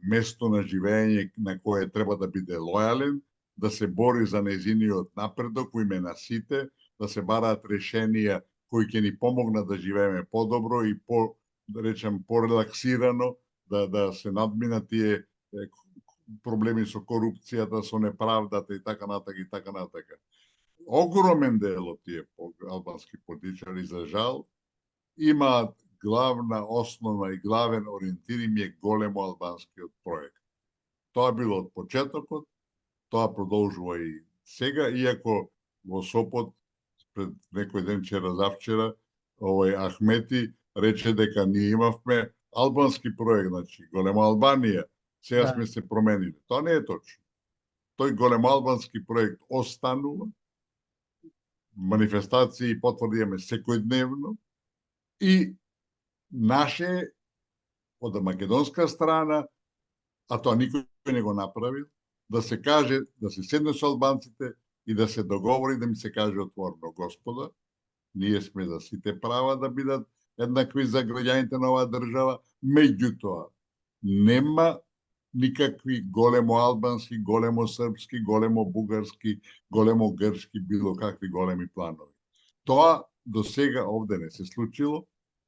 место на живење на кое треба да биде лојален, да се бори за нејзиниот напредок во име на сите, да се бараат решенија кои ќе ни помогнат да живееме подобро и да речем порелаксирано, да се надминат тие проблеми со корупцијата, со неправдата и така натака и така натака. Огромен дел од тие албански политичари, за жал, имаат главна основа и главен ориентир им е големо албанскиот проект. Тоа било од почетокот, тоа продолжува и сега, иако во Сопот пред некој ден завчера, овој Ахмети рече дека ние имавме албански проект, значи голема Албанија, сега сме се променили. Тоа не е точно. Тој големо албански проект останува, манифестации и потврди имаме секојдневно, и наше од македонска страна, а тоа никој не го направил, да се каже, да се седне со албанците и да се договори, да ми се каже отворено: господа, ние сме за сите права да бидат еднакви за граѓаните на оваа држава, меѓутоа нема никакви големо албански, големо српски, големо бугарски, големо грчки, било какви големи планови. Тоа до сега овде не се случило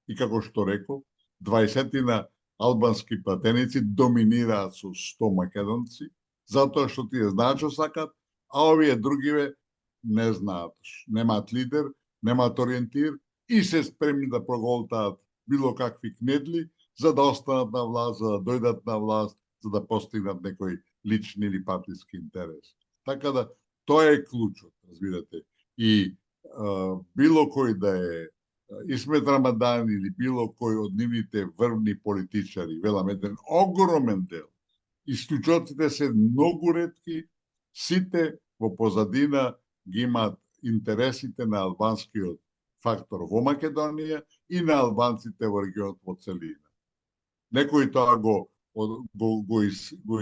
и, како што реков, 20 албански платеници доминираат со 100 македонци, затоа што тие знаат што сакат, а овие другиве не знаат, немаат лидер, немаат ориентир и се спремни да проголтаат било какви кнедли за да останат на власт, за да дојдат на власт, за да постигнат некој лични или партиски интереси. Така да, тоа е клучот, разбирате. И било кој да е Исмет Рамадан или било кој од нивните врвни политичари, велам еден огромен дел, исклучоците се многу ретки, сите во позадина ги имаат интересите на албанскиот фактор во Македонија и на албанците во регионот во целина. Некои тоа го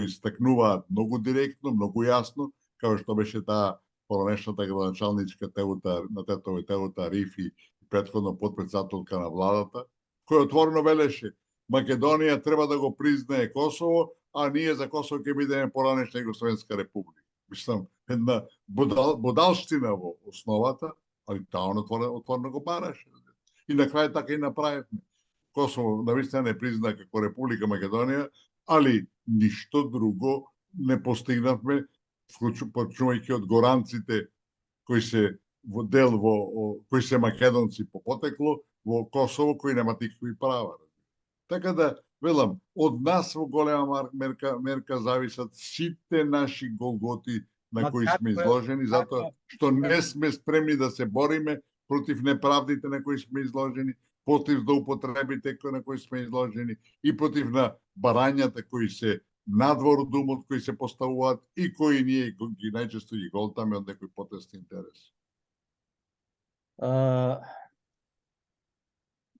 истакнуваат многу директно, многу јасно, како што беше таа поранешната градоначалничка Теута на Тетово Теута Рифи, претходно подпредседателка на владата, кој отворено велеше Македонија треба да го признае Косово, а ние за Косово ќе бидеме поранешна Југословенска република. Мислам, една будалштина во основата, али таа отворено го бараше. И на крај така и направивме. Косово навистина не призна како Република Македонија, али ништо друго не постигнавме, почнувајќи од горанците кои се во дел кои се македонци по потекло во Косово кои немаат никакви права. Така да велам, од нас во голема мерка зависат сите наши голготи на кои сме изложени, затоа што не сме спремни да се бориме против неправдите на кои сме изложени, против злоупотребите на кои сме изложени и против на барањата кои се надвор од умот, кои се поставуваат и кои ние ги најчесто ги голтаме од некој потесни интерес.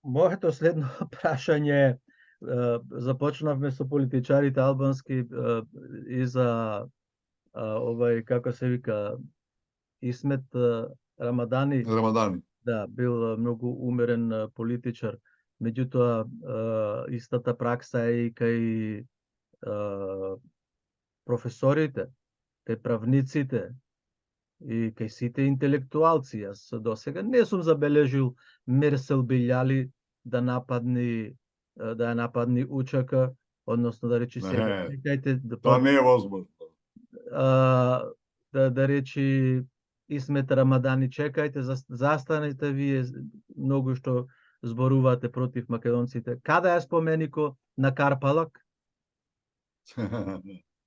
Моето следно прашање е, започнавме со политичарите албански и за овај, како се вика, Исмет Рамадани. Да, бил многу умерен политичар. Меѓутоа, истата пракса е и кај професорите, кај правниците и кај сите интелектуалци. Јас досега не сум забележил Мерсел Билјали да ја нападни УЧК, односно да речи сега, тоа не е возможно. Да речи Исмет Рамадани, чекајте, застанете вие многу што зборувате против македонците. Каде е споменикот на Карпалак?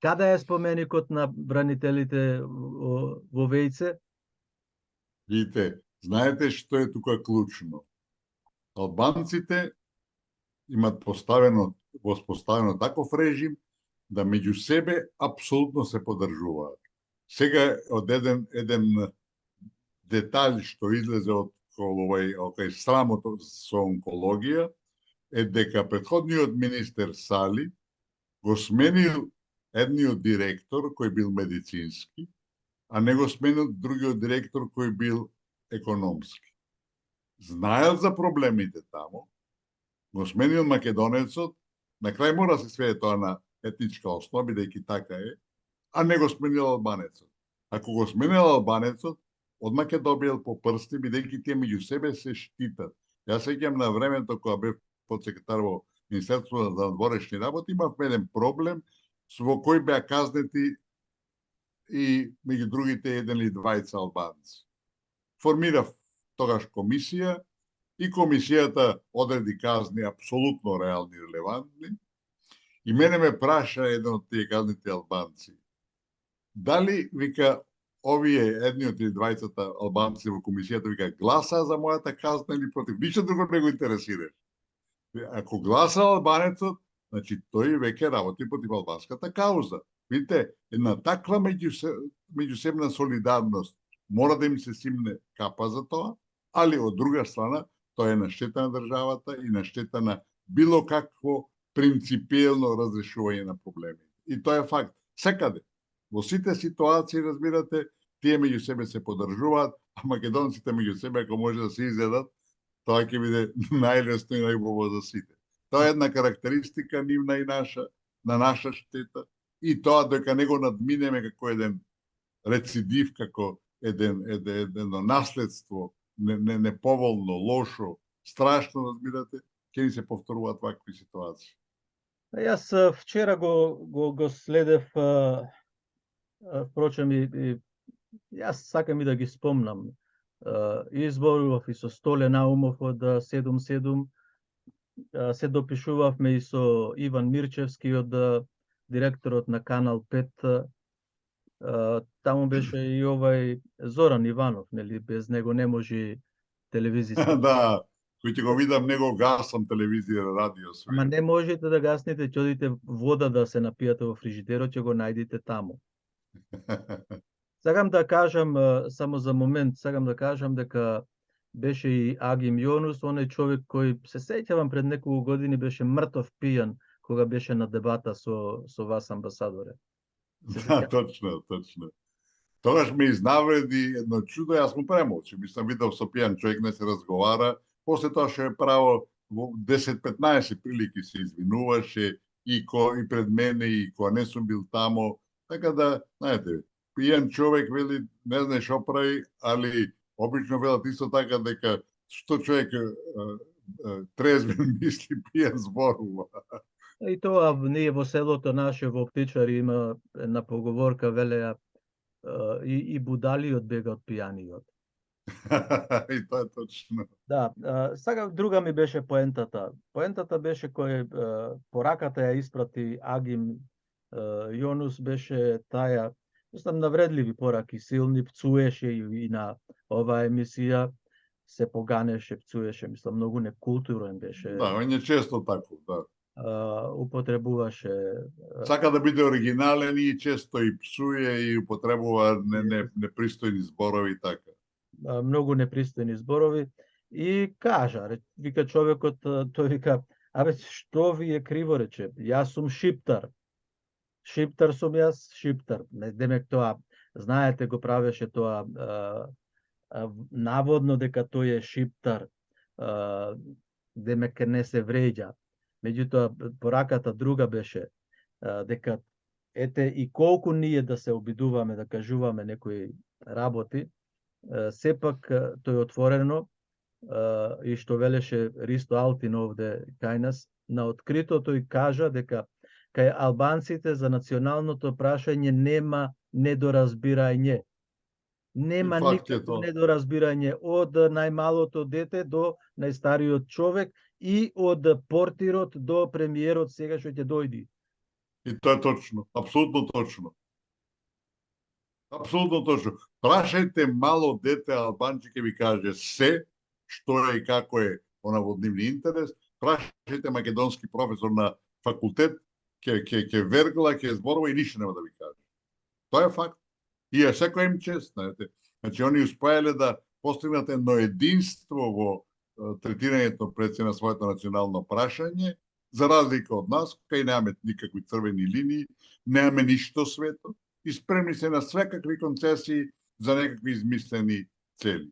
Каде е споменикот на бранителите во Вејце? Видите, знаете што е тука клучно? Албанците имат воспоставено таков режим да меѓу себе апсолутно се поддржуваат. Сега од еден детаљ што излезе од овај срамот со онкологија е дека претходниот министер Сали го сменил едниот директор кој бил медицински, а не го сменил другиот директор кој бил економски. Знаел за проблемите тамо, го сменил македонецот, на крај мора се сведе тоа на етничка основа, бидејќи така е, а не го сменил албанецот. Ако го сменил албанецот, одма ќе добиел по прсти, бидејќи тие меѓу себе се штитат. Јас сеќам на времето кога бев подсекретар во Министерството за надворешни работи, имавме еден проблем во кој беа казнети и меѓу другите еден или двајца албанци. Формирав тогаш комисија и комисијата одреди казни апсолутно реални и релевантни. И мене ме праша еден од тие казните албанци. Дали, вика, овие едниот или двајцата албанци во комисијата, вика, гласа за мојата казна или против? Ништо друго не го интересира. Ако гласа албанецот, значи тој веќе работи против албанската кауза. Видите, една таква меѓусебна солидарност мора да им се симне капа за тоа, али од друга страна тоа е на штета на државата и на штета на било какво принципиелно разрешување на проблеми. И тоа е факт. Секаде, во сите ситуации, разбирате, тие меѓу себе се поддржуваат, а македонците меѓу себе, ако може да се изедат, тоа ќе биде најлесно и најубаво за сите. Тоа е една карактеристика нивна и наша, на наша штета, и тоа дека не го надминеме како еден рецидив, како едно наследство, неповолно, лошо, страшно, разбирате, ќе ни се повторуваат вакви ситуации. Јас вчера го следев, впрочем, и јас сакам и да ги спомнам. Изборував и со Столе Наумов од 7-7, се допишувавме и со Иван Мирчевски од директорот на Канал 5, таму беше и овај Зоран Иванов, нели, без него не може телевизијска. Да, кој ќе го видам него гасам телевизија, радио, Ама све. не можете да гасните, ќе одите вода да се напијате во фрижидерот, ќе го најдете таму. Сакам да кажам, само за момент, сакам да кажам дека беше и Агим Јонус, оној човек кој, се сеќавам, пред неколку години беше мртов пијан кога беше на дебата со вас, амбасадоре. Се Да, сеќавам? точно, точно. Тогаш ме изнавреди едно чудо, јас му премолчи. Мислам, видел со пијан човек не се разговара. После тоа што е право во 10-15 прилики се извинуваше и пред мене и кога не сум бил тамо. Така да, знаете, пијан човек вели не знае што прави, али обично велат исто така дека што човек трезвен мисли, пијан зборува. И тоа ние во селото наше во Птичари има една поговорка, велеа и будалиот бега од пијаниот. И тоа е точно. Да, сега друга ми беше поентата. Поентата беше кој пораката ја испрати Агим Јонус, беше таа, мислам, навредливи пораки, силни, пцуеше и на оваа емисија, се поганеше, пцуеше, мислам, многу некултурен беше. Да, он е често тако, да. Употребуваше Сака да биде оригинален и често и псуе и употребува непристојни зборови така. Многу непристојни зборови и кажа, вика човекот, тој вика, абе што ви е криво, рече, јас сум шиптар. Шиптар сум јас, шиптар. Демек тоа, знаете, го правеше тоа наводно дека тој е шиптар, демек не се вреѓа. Меѓутоа, пораката друга беше дека ете и колку ние да се обидуваме да кажуваме некои работи, сепак тој отворено и што велеше Ристо Алтин овде кај нас, на открито тој кажа дека кај албанците за националното прашање нема недоразбирање. Нема никакво недоразбирање од најмалото дете до најстариот човек и од портирот до премиерот сега што ќе дојди. И тоа е точно, апсолутно точно. Апсолутно точно. Прашајте мало дете албанци ќе ви каже се што е и како е она во нивни интерес. Прашајте македонски професор на факултет, ќе вергла, ќе зборува и ништо нема да ви каже. Тоа е факт. И е секој им чест, знаете. Значи, они успеале да постигнат едно единство во третирањето пред се на своето национално прашање, за разлика од нас, кај немаме никакви црвени линии, немаме ништо свето и спремни се на свекакви концесии за некакви измислени цели.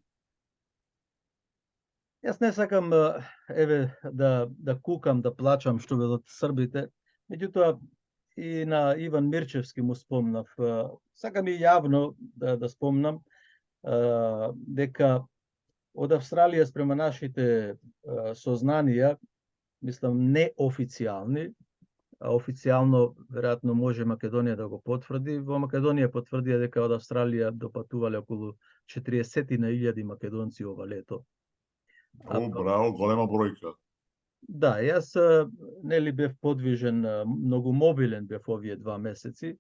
Јас не сакам еве да кукам, да плачам што велат србите, меѓутоа и на Иван Мирчевски му спомнав. Сакам и јавно да спомнам дека од Австралија спрема нашите сознанија, мислам неофицијални, а официјално веројатно може Македонија да го потврди. Во Македонија потврдија дека од Австралија допатувале околу 40.000 македонци ова лето. Браво, голема бројка. Да, јас нели бев подвижен, многу мобилен бев овие 2 месеци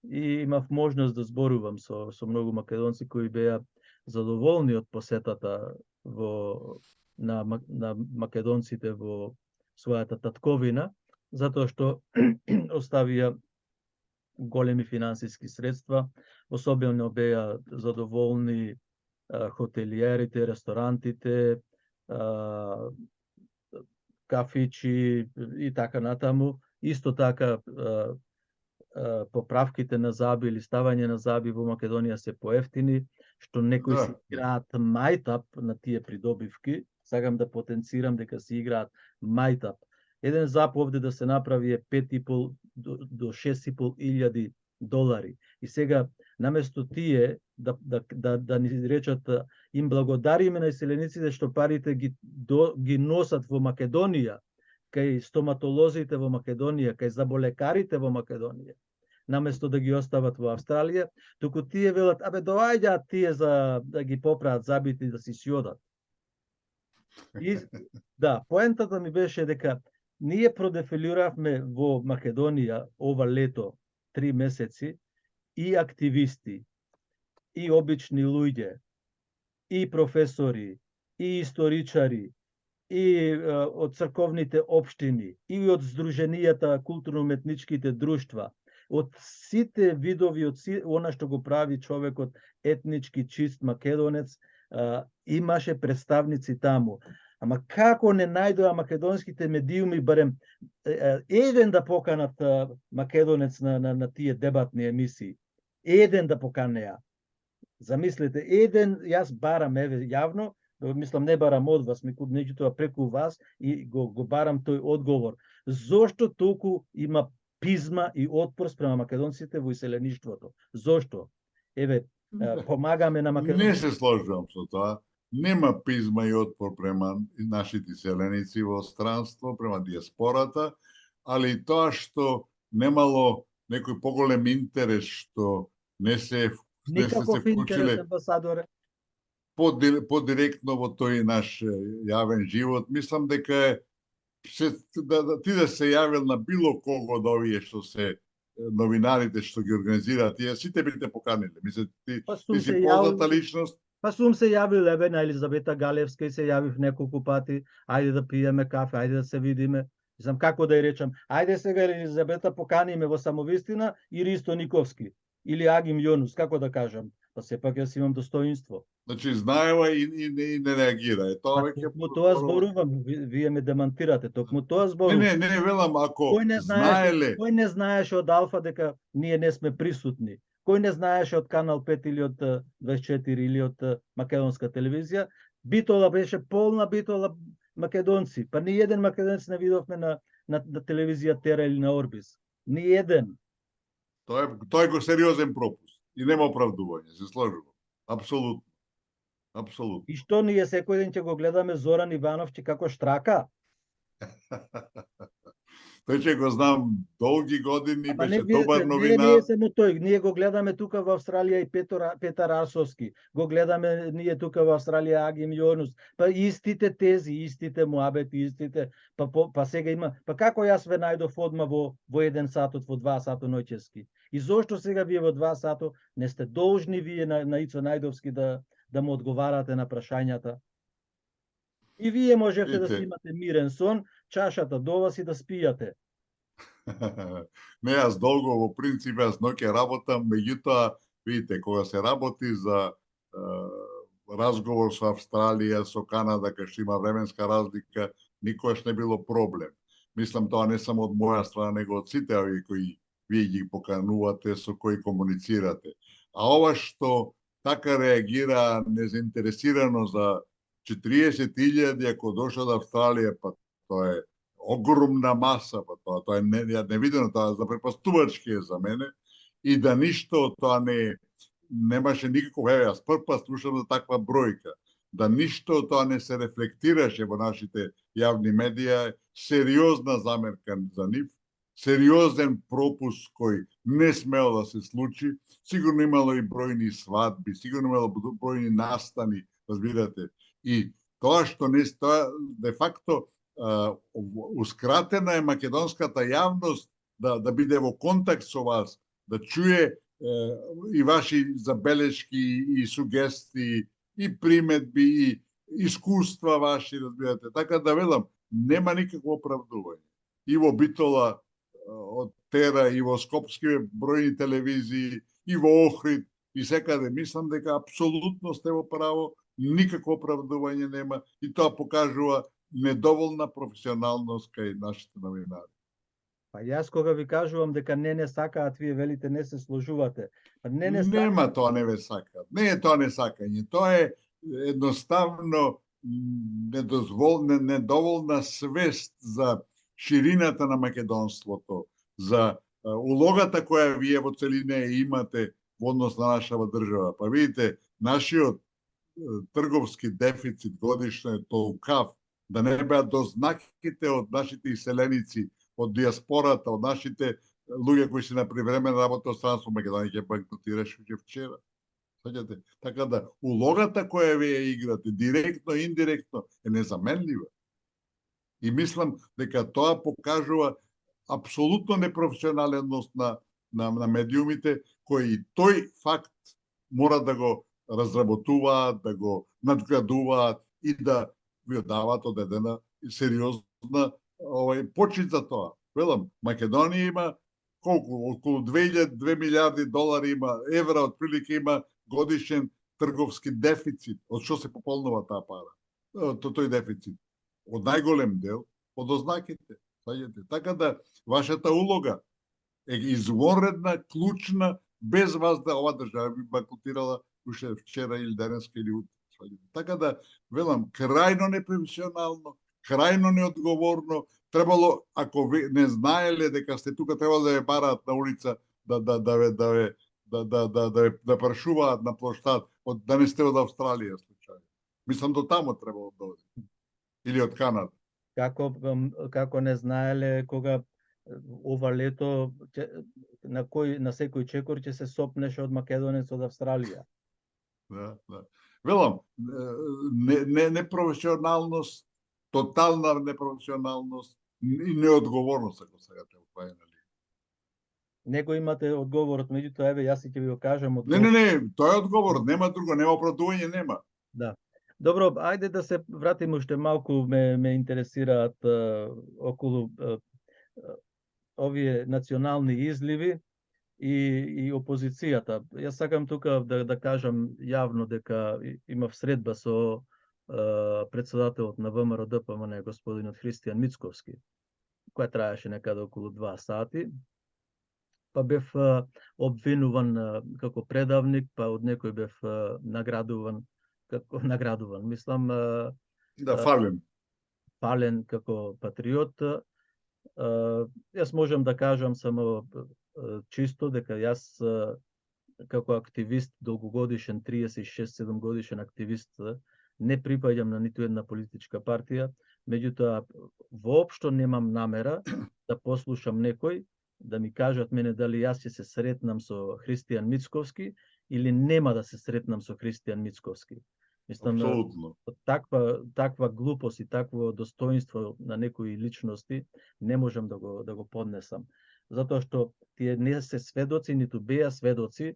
и имав можност да зборувам со многу македонци кои беа задоволни од посетата на македонците во својата татковина, затоа што оставија големи финансиски средства, особено беа задоволни хотелиерите, ресторантите, кафичи и така натаму. Исто така поправките на заби или ставање на заби во Македонија се поевтини, што некои си играат мајтап на тие придобивки. Сакам да потенцирам дека си играат мајтап. Еден зап овде да се направи е 5,5 до 6,5 илјади долари. И сега, наместо тие да ни речат им благодариме на иселениците што парите ги носат во Македонија, кај стоматолозите во Македонија, кај заболекарите во Македонија, наместо да ги остават во Австралија, туку тие велат, абе доаѓаат тие за да ги поправат забите и да си одат. И да, поентата ми беше дека ние продефилиравме во Македонија ова лето 3 месеци и активисти, и обични луѓе, и професори, и историчари, и од црковните општини, и од здруженијата културно-уметничките друштва, од сите видови, од она што го прави човекот етнички чист македонец, имаше представници таму. Ама како не најдоа македонските медиуми барем еден да поканат македонец на тие дебатни емисии? Еден да поканеа. Замислете, еден, јас барам еве јавно, мислам не барам од вас, меѓутоа преку вас и го барам тој одговор. Зошто толку има пизма и отпор спрема македонците во иселеништвото? Зошто? Еве, помагаме на македонците. Не се сложувам со тоа. Нема пизма и отпор према нашите иселеници во странство, према диаспората, али тоа што немало некој поголем интерес, што не се Никаков интерес, амбасадоре. Подиректно во тој наш јавен живот. Мислам дека е ти да се јавил на било кого од овие што се новинарите што ги организираат, тие сите бите поканиле. Мислам, ти си позната личност. Па сум се јавил еве на Елизабета Галевска и се јавив неколку пати. Ајде да пиеме кафе, ајде да се видиме. Знам како да ја речам. Ајде сега Елизабета поканиме во Самовистина и Ристо Никовски или Агим Јонус, како да кажам. Па сепак јас имам достоинство. Значи знаева и не реагира. Токму тоа зборувам, вие ме демантирате, токму тоа зборувам. Не, велам, ако знаеле... Кој не знаеше од Алфа дека ние не сме присутни? Кој не знаеше од Канал 5 или од 24 или од македонска телевизија? Битола беше полна битола македонци. Па ни еден македонец не видовме на телевизија Тера или на Орбис. Ни еден. Тоа е го сериозен пропуст. И нема оправдување, се сложува. Апсолутно. Апсолутно. И што ние секој ден ќе го гледаме Зоран Ивановче како штрака? Тој ќе го знам долги години, беше добар новинар. Не само тој, ние го гледаме тука во Австралија и Петар Арсовски, го гледаме ние тука во Австралија Агим Јонус, па истите тези, истите муабети, истите, па сега има, па како јас ве најдов одма во 1 сатот, во 2 сато ноќески? И зошто сега вие во 2 сато не сте должни вие на Ицо Најдовски да му одговарате на прашањата? И вие можете да си имате мирен сон, чашата до вас и да спијате. Не, јас долго во принцип, јас ноќе работам, меѓутоа, видите, кога се работи за разговор со Австралија, со Канада, кај што има временска разлика, никогаш не било проблем. Мислам, тоа не само од моја страна, него од сите овие кои вие ги поканувате, со кои комуницирате. А ова што така реагира незаинтересирано за 40.000, ако дошла од Австралија, па тоа е огромна маса, па тоа е невидено, тоа запрепастувачки е за мене, и да ништо тоа немаше никаков, јас прв пат слушам за таква бројка, да ништо тоа не се рефлектираше во нашите јавни медија, сериозна замерка за нив, сериозен пропуск кој не смел да се случи, сигурно имало и бројни свадби, сигурно имало бројни настани, разбирате. И тоа што не стоја, де факто, ускратена е македонската јавност да биде во контакт со вас, да чуе и ваши забелешки и сугестии, и приметби, и искуства ваши, разбирате. Така да велам, нема никакво оправдување. И во Битола од Тера, и во Скопски бројни телевизии, и во Охрид, и секаде. Мислам дека апсолутно сте во право, никакво оправдување нема, и тоа покажува недоволна професионалност кај нашите новинари. Па јас кога ви кажувам дека не сакаат, вие велите не се сложувате. Па Нема тоа не ве сакаат. Не е тоа не сакање, тоа е едноставно недоволна свест за ширината на македонството, за улогата која вие во целина имате во однос на нашава држава. Па видите, нашиот трговски дефицит годишно е толкав, да не беа дознаките од нашите иселеници, од диаспората, од нашите луѓе кои се на привремена работа од странство, Македонија ќе банкротираше вчера. Така да, улогата која вие играте, директно, индиректно, е незаменлива. И мислам дека тоа покажува апсолутно непрофесионалност на медиумите, кои тој факт мора да го разработуваат, да го надградуваат и да ви даваат одедена сериозна почит за тоа. Велам, Македонија има колку, околу 2 милиарди долари има, евра отприлике има годишен трговски дефицит. Од што се пополнува таа пара? Тој дефицит. Од најголем дел од ознаките. Така да вашата улога е извонредна, клучна, без вас да ова држава би банкротирала уште вчера или денеска или утре. Така да, велам, крајно непрофесионално, крајно неодговорно, требало, ако ви не знаеле дека сте тука, требало да ве бараат на улица, да прашуваат на площад, да не сте од Австралија случај. Мислам до тамо требало да оди. Или од Канада. Како не знаеле кога ова лето на секој чекор ќе се сопнеше од македонец од Австралија. Да. Велам, непрофесионалност, тотална непрофесионалност и неодговорност, ако сега те упајнали. Него имате одговорот, меѓутоа еве јас ќе ви го кажам од Не, тоа е одговор, нема друго, нема оправдување, нема. Да. Добро, ајде да се вратиме уште малку, ме интересираат околу овие национални изливи и опозицијата. Јас сакам тука да кажам јавно дека имав средба со председателот на ВМРО ДПМН, господинот Христијан Мицковски, која траеше некаде околу 2 сати. Па бев обвинуван како предавник, па од некој бев наградуван, мислам, фален како патриот. Јас можам да кажам само чисто дека јас како активист, долгогодишен, 36-7 годишен активист, не припаѓам на ниту една политичка партија, меѓутоа воопшто немам намера да послушам некој да ми кажат мене дали јас ќе се сретнам со Христијан Мицковски или нема да се сретнам со Христијан Мицковски. Мислам, таква глупост и такво достоинство на некои личности не можам да го поднесам. Затоа што тие не се сведоци, ниту беа сведоци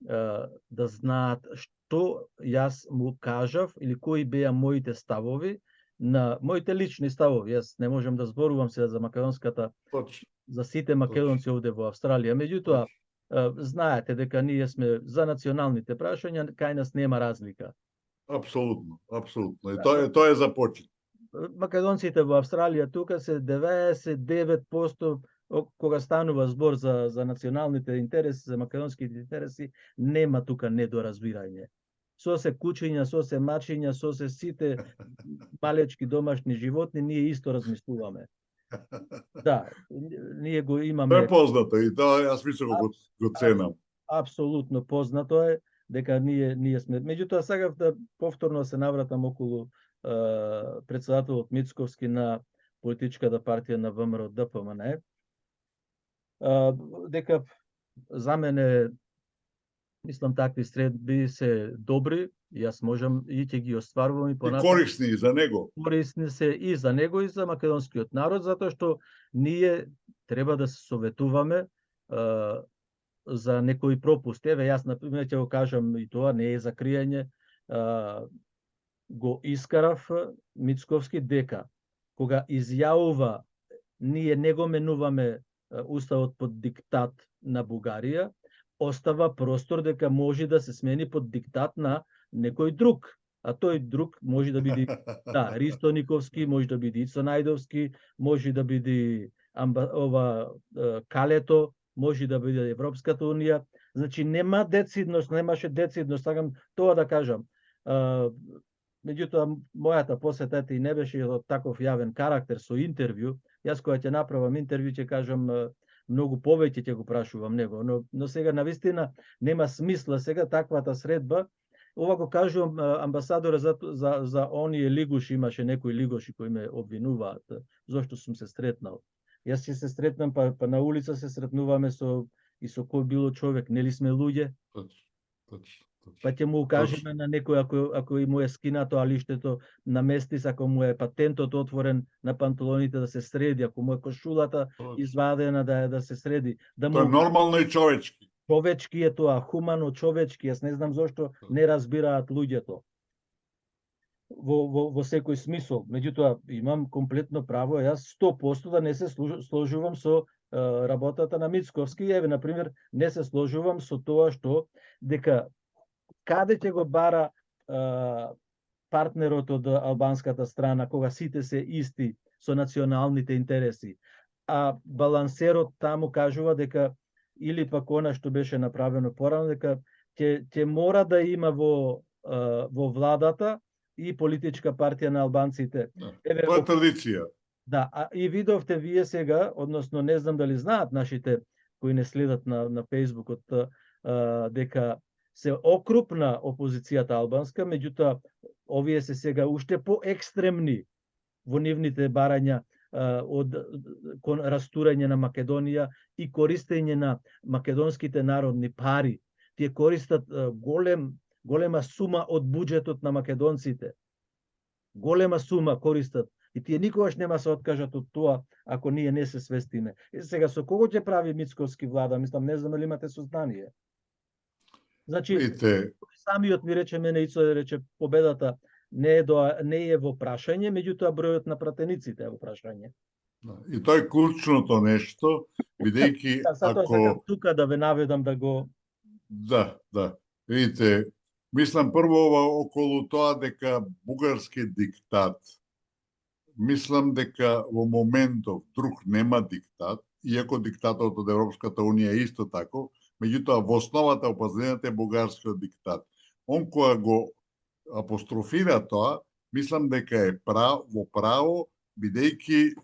да знаат што јас му кажав или кои беа моите ставови, на моите лични ставови. Јас не можам да зборувам сега за македонската, за сите македонци овде во Австралија. Меѓутоа, знаете дека ние сме за националните прашања, кај нас нема разлика. Апсолутно. И тоа е за почит. Македонците во Австралија тука се 99%, кога станува збор за националните интереси, за македонските интереси, нема тука недоразбирање. Со се кучиња, со се мачиња, со се сите малечки домашни животни, ние исто размислуваме. Да, ние го имаме. Тоа е познато и тоа јас мислам го ценам. Апсолутно познато е дека ние сме. Меѓутоа сакав да повторно се навратам околу председателот Мицковски на политичката партија на ВМРО ДПМН. Дека за мене, мислам, такви средби се добри, јас можам и ќе ги остварувам и понатаму. И корисни за него. Корисни се и за него и за македонскиот народ, затоа што ние треба да се советуваме за некои пропусти. Еве, јас, например, ќе го кажам и тоа, не е за криење, го искарав Мицковски дека, кога изјавува ние не го менуваме уставот под диктат на Бугарија, остава простор дека може да се смени под диктат на некој друг. А тој друг може да биде Ристо Никовски, може да биде Ицо Најдовски, може да биде Калето, може да биде Европската унија. Значи нема децидност, немаше децидност, сакам тоа да кажам. Меѓутоа, мојата посета и не беше од таков јавен карактер со интервју. Јас кога ќе направам интервју ќе кажам многу повеќе ќе го прашувам него, но сега навистина нема смисла сега таквата средба. Ова го кажувам, амбасадоре, за оние лигуши, имаше некои лигуши кои ме обвинуваат зошто сум се сретнал. Јас ќе се сретнам, па на улица се сретнуваме со кој било човек, нели сме луѓе? па ќе му укажеме на некој ако и му е скинато алиштето на местис, ако му е патентот отворен на панталоните да се среди, ако му е кошулата извадена да се среди, да Тоа е му нормално и човечки. човечки е тоа, хумано човечки. Јас не знам зошто не разбираат луѓето во секој смисол. Меѓутоа, имам комплетно право, јас 100% да не се сложувам со работата на Мицковски. Еве, например, не се сложувам со тоа што дека каде ќе го бара партнерот од албанската страна, кога сите се исти со националните интереси. А балансерот таму кажува дека, или пак она што беше направено порано, дека ќе мора да има во владата и политичка партија на албанците. Еве, тоа е традиција. Да, а и видовте вие сега, односно не знам дали знаат нашите кои не следат на Фејсбукот, дека се окрупна опозицијата албанска, меѓутоа овие се сега уште поекстремни во нивните барања од растурање на Македонија и користење на македонските народни пари. Тие користат голема сума од буџетот на македонците. Голема сума користат. И тие никогаш нема се откажат од тоа, ако ние не се свестиме. И сега, со кого ќе прави Мицковски влада? Мислам, не знам дали имате сознание. Значи, самиот ми рече, мене Ицо рече, победата не е во прашање, меѓутоа бројот на пратениците е во прашање. И тоа е клучното нешто, бидејќи ако... Сакам тука да ве наведам да го... Да. Видите, мислам прво околу тоа дека бугарски диктат, мислам дека во моментов друг нема диктат, иако диктатот од Европската Унија е исто тако, меѓутоа во основата определението е бугарскиот диктат. Он која го апострофира тоа, мислам дека е во право, бидејќи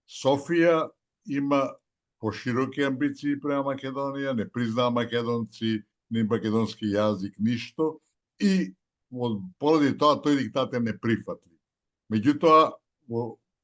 Софија има пошироки амбиции према Македонија, не признава македонци, ни македонски јазик, ништо, и поради тоа тој диктат е неприфатлив. Меѓутоа,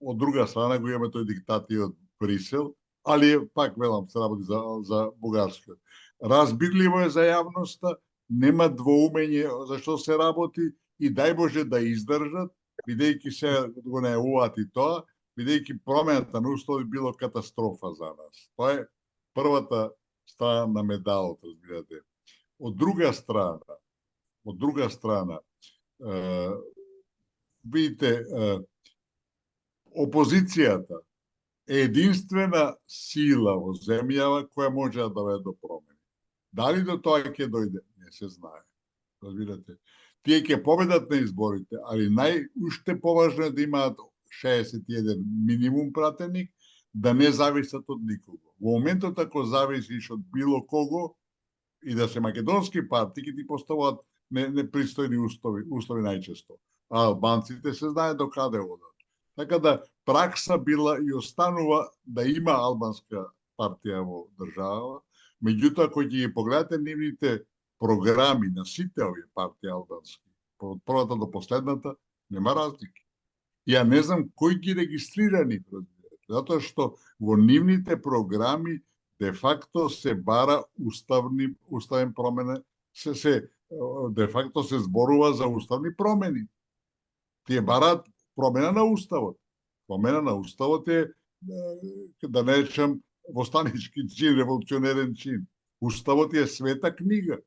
од друга страна го имаме тој диктат и од Брисел, али пак велам се работи за бугарскиот. Разбирливо е за јавноста, нема двоумење за што се работи и дај Боже да издржат, бидејќи се го најавуваат и тоа, бидејќи промената на услови било катастрофа за нас. Тоа е првата страна на медалот, разбирате. Од друга страна, видите, опозицијата е единствена сила во земјава која може да доведе до промени. Дали до тоа ќе дојде? Не се знае. Разбирате? Тие ќе победат на изборите, али уште поважно е да имаат 61 минимум пратеник, да не зависат од никого. Во моментот ако зависиш од било кого, и да се македонски партии, ќе ти поставуваат непристојни услови најчесто. А албанците се знае до каде одат. Така да пракса била и останува да има албанска партија во држава, меѓутоа кој ќе ги погледате нивните програми на сите овие партии албански, од првата до последната, нема разлики. Ја не знам кој ги регистрира нив, затоа што во нивните програми де факто се бара уставен промена, де факто се зборува за уставни промени. Тие бараат промена на уставот. Промена на уставот е, да не речем, востанички чин, револуционерен чин. Уставот е света книга.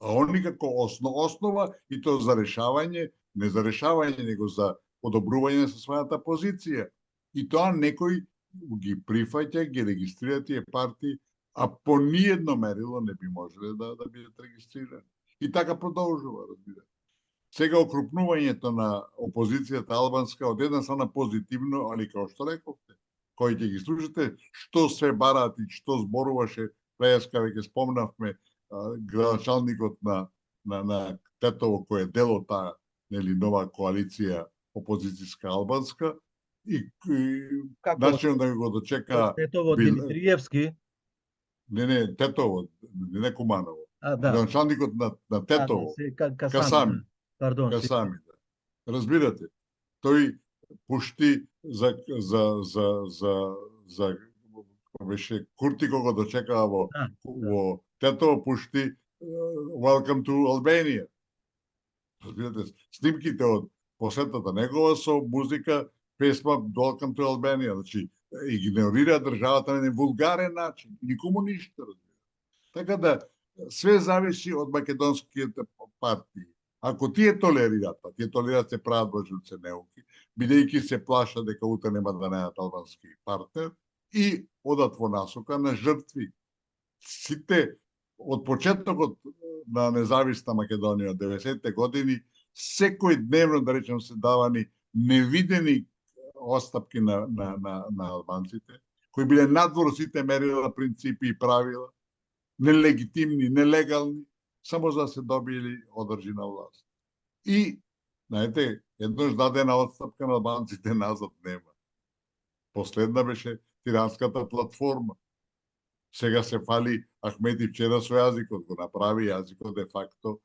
А они како основа и то за решавање, не за решавање, него за подобрување со својата позиција. И тоа некој ги прифаќа, ги регистрира тие партии, а по ниедно мерило не би можеле да бидат регистрирани. И така продолжува, разбира. Сега окрупнувањето на опозицијата албанска од една страна позитивно, али како што рековте, кој ќе ги слушате, што се бараат и што зборуваше, преска веќе спомнавме, градоначалникот на Тетово, кој е дел од таа нова коалиција опозицијска албанска, и начинот да го дочека... Тетово Димитриевски? Не, Тетово, не Куманово. Градоначалникот на Тетово, Касами. Касами, да. Разбирате, тој пушти за беше Курти кога дочекава во Тетово, пушти Welcome to Albania. Разбирате, снимките од посетата негова со музика, песма Welcome to Albania. Значи, игнорира државата на еден вулгарен начин. Никому ништо, разбира. Така да, све зависи од македонските партии. Ако тие толерираат, а тие толерираат се прават божуце неуки, бидејќи се плаша дека утре нема да најдат албански партнер и одат во насока на жртви. Сите од почетокот на независна Македонија од 90-те години, секој дневно, да речем, се давани невидени остапки на албанците, кои биле надвор сите мерила, принципи и правила, нелегитимни, нелегални, само за да се добили одржина власт. И, знаете, еднош дадена отстапка на албанците назад нема. Последна беше тиранската платформа. Сега се фали Ахмети вчера со јазикот, го направи јазикот де факто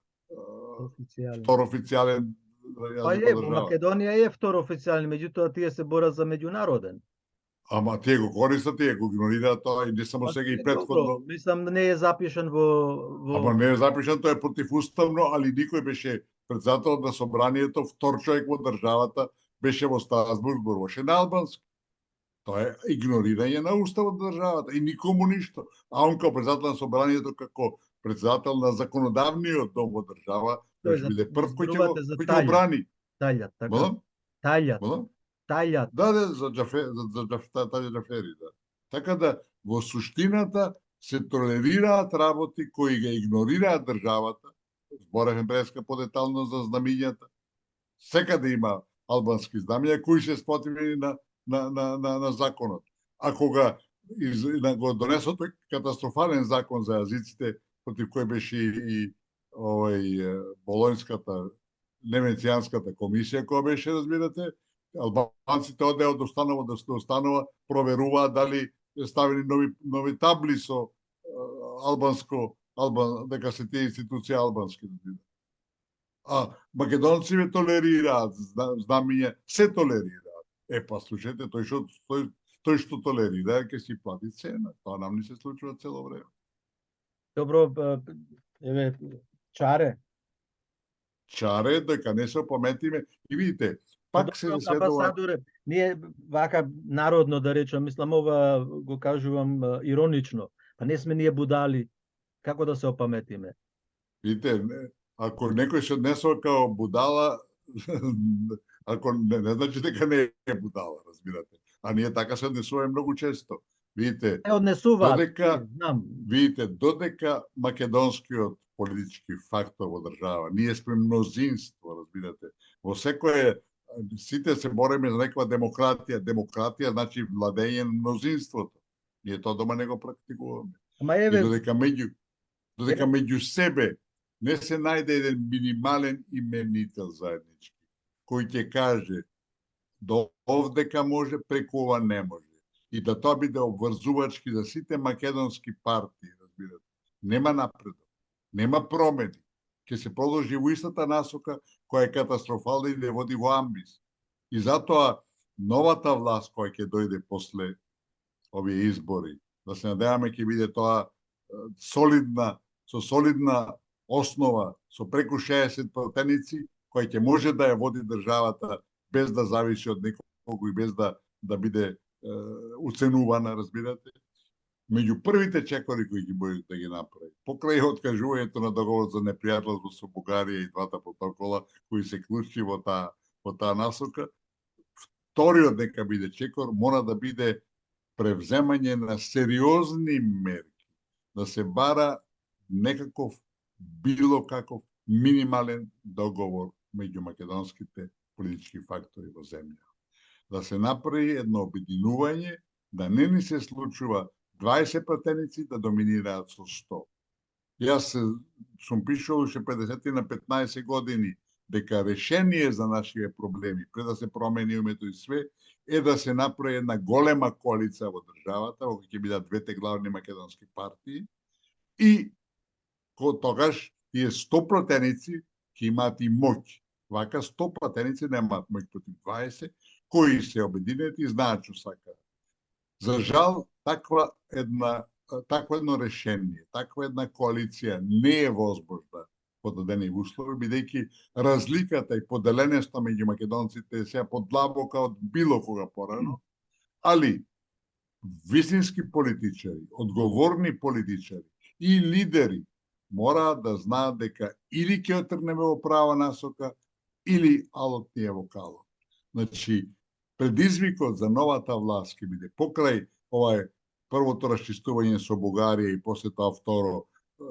втор официјален јазик во Македонија е втор официјален, меѓутоа тие се борат за меѓународен. Ама тие го користат, тие го игнорираат тоа и не само сега и претходно. Мислам, не е запишан во... Ама не е запишан, тоа е противуставно, али никој беше председател на собранието, втор човек во државата, беше во Страсбург, зборуваше на албански. Тоа е игнорирање на уставот на државата и никому ништо. А он како председател на собранието, како председател на законодавниот дом во држава, ќе биде прв кој ќе го брани. Таљат, така. Таљат. Да, за Таља Џафери, да. Така да, во суштината се толерираат работи кои ги игнорираат државата. Зборевме преска подетално за знамињата. Секаде има албански знамиња кои се спротивени на законот. А кога го донесот катастрофален закон за јазиците, против кој беше и Болонската, Венецијанската комисија, која беше, разбирате, албанците одеа од установа до установа, проверуваат дали ставени нови табли со дека се тие институции албански. А македонците толерираат знамиња, се толерираат. Па слушайте, тој што толерира, ќе си плати цена. Тоа нам не се случува цело време. Добро, еве, Чаре. Чаре, дека не се опаметиме. И видите, пак се следува... Амбасадоре, ние вака народно да речам, мислам ова го кажувам иронично, па не сме ние будали, како да се опаметиме? Видите, ако некој се однесува као будала, ако не значи дека не е будала, разбирате. А ние така се однесуваме многу често. Видите, додека македонскиот политички фактор во држава, ние сме мнозинство, разбирате. Во секое, сите се бориме за некаква демократија. Демократија значи владење на мнозинството. Ние тоа дома не го практикуваме. И додека меѓу себе не се најде еден минимален именител заеднички, кој ќе каже до овдека може, преку ова не може. И да тоа биде обврзувачки за сите македонски партии, разбирате. Нема напредок, нема промени. Ќе се продолжи во истата насока која е катастрофална и не води во амбис. И затоа новата власт која ќе дојде после овие избори, да се надеваме ќе биде тоа со солидна основа, со преку 60 пратеници, која ќе може да ја води државата без да зависи од некого и без да биде уценувана, разбирате. Меѓу првите чекори кои ќе може да ги направи, покрај откажувањето на договор за непријателство со Бугарија и двата протокола кои се клучи во таа насока, вториот нека биде чекор, мора да биде превземање на сериозни мерки, да се бара некаков било каков минимален договор меѓу македонските политички фактори во земја. Да се направи едно обединување, да не ни се случува 20 пратеници да доминираат со 100. Јас сум пишал уште 50 на 15 години дека решение за нашите проблеми, пред да се промени името и све, е да се направи една голема коалиција во државата, во која ќе бидат двете главни македонски партии, и тогаш тие 100 пратеници ќе имаат и моќ. Вака 100 пратеници немаат моќ против 20, кои се обединет и знаат што сакаат. За жал, таква една такво едно решение, таква една коалиција не е возможна под дадени услови, бидејќи разликата и поделеноста меѓу македонците е сега подлабока од било кога порано, али вистински политичари, одговорни политичари и лидери мораат да знаат дека или ќе отрнеме во права насока, или алот ни е во калот. Значи, предизвикот за новата власт ќе биде покрај првото расчистување со Бугарија и после тоа второ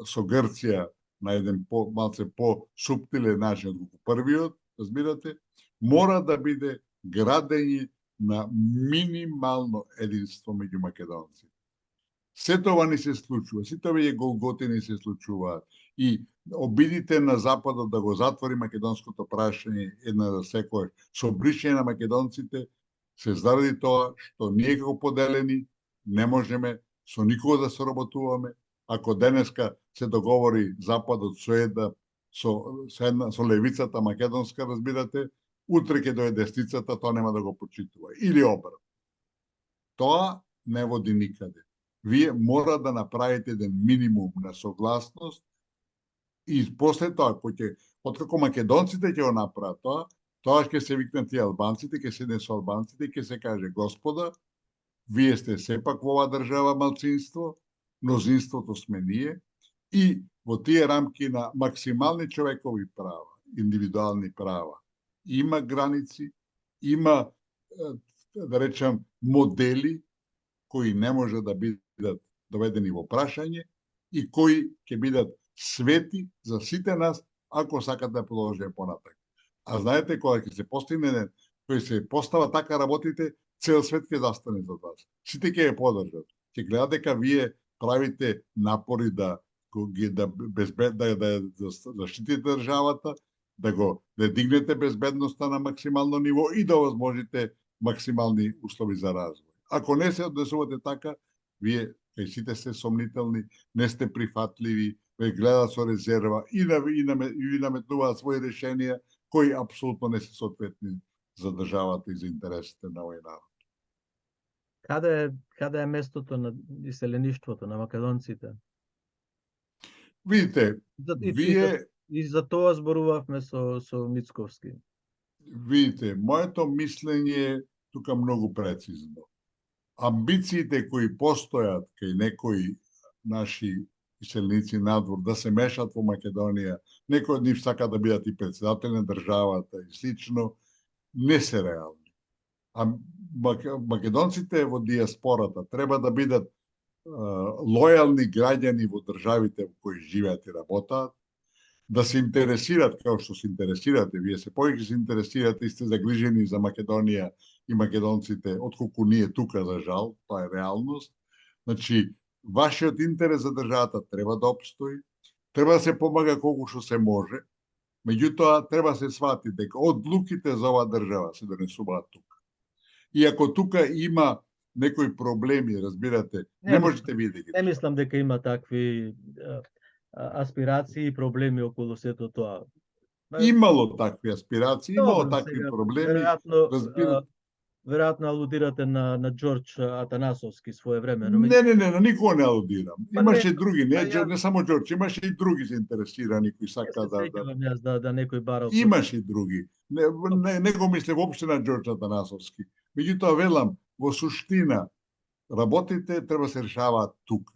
со Грција на еден малце по-суптилен начин од првиот, разбирате, мора да биде градење на минимално единство меѓу македонците. Се това не се случува, сите овие голготини се случуваат и обидите на Западот да го затвори македонското прашање една за секој со бришање на македонците се заради тоа што ние како поделени не можеме со никого да соработуваме. Ако денеска се договори Западот со левицата македонска, разбирате, утре ќе дојде десницата, тоа нема да го почитува. Или обрат. Тоа не води никаде. Вие мора да направите еден минимум на согласност и после тоа, откако македонците ќе го направат тоа ќе се викнат и албанците, ќе седне со албанците и ќе се каже: Господа, вие сте сепак во оваа држава малцинство, мнозинството сме ние, и во тие рамки на максимални човекови права, индивидуални права, има граници, има, да речем, модели кои не може да бидат доведени во прашање и кои ќе бидат свети за сите нас, ако сакат да продолжиме понатак. А знаете, кога ќе се постигне, кој се постава така работите, цел свет ќе застане за вас. Сите ќе ја подржат. Ќе гледат дека вие правите напори да заштитите државата, да дигнете безбедноста на максимално ниво и да возможите максимални услови за развој. Ако не се однесувате така, вие кај сите сте сомнителни, не сте прифатливи, ве гледат со резерва и наметнуваат своји решенија кои апсолутно не се соодветни за државата и за интересите на овој народ. Каде е местото на иселеништвото на македонците? Видите, вие... И за тоа зборувавме со Мицковски. Видите, моето мислење е тука многу прецизно. Амбициите кои постојат кај некои наши иселници надвор да се мешат во Македонија, некои од нив сака да бидат и председатели на државата и слично, не се реални. А македонците во диаспората треба да бидат лојални граѓани во државите во кои живеат и работаат, да се интересират, како што се интересирате, вие се повеќе се интересирате и сте загрижени за Македонија и македонците, отколку ние тука, за жал, тоа е реалност. Значи, вашиот интерес за државата треба да обстои, треба да се помага колку што се може, меѓутоа треба да се свати дека одлуките за оваа држава се донесуваат тука. И ако тука има некои проблеми, разбирате, не можете вие да ги... Не мислам дека има такви аспирации и проблеми околу сето тоа. Имало такви аспирации, имало такви проблеми. Веројатно алудирате на Џорџ Атанасовски своевремено. Не, никога не алудирам. Имаше други, не само Џорџ, имаше и други заинтересирани кои сака да некој барал. Имаше и други. Не го мисле воопшто на Џорџ Атанасовски. Меѓутоа велам, во суштина работите треба се решаваат тука.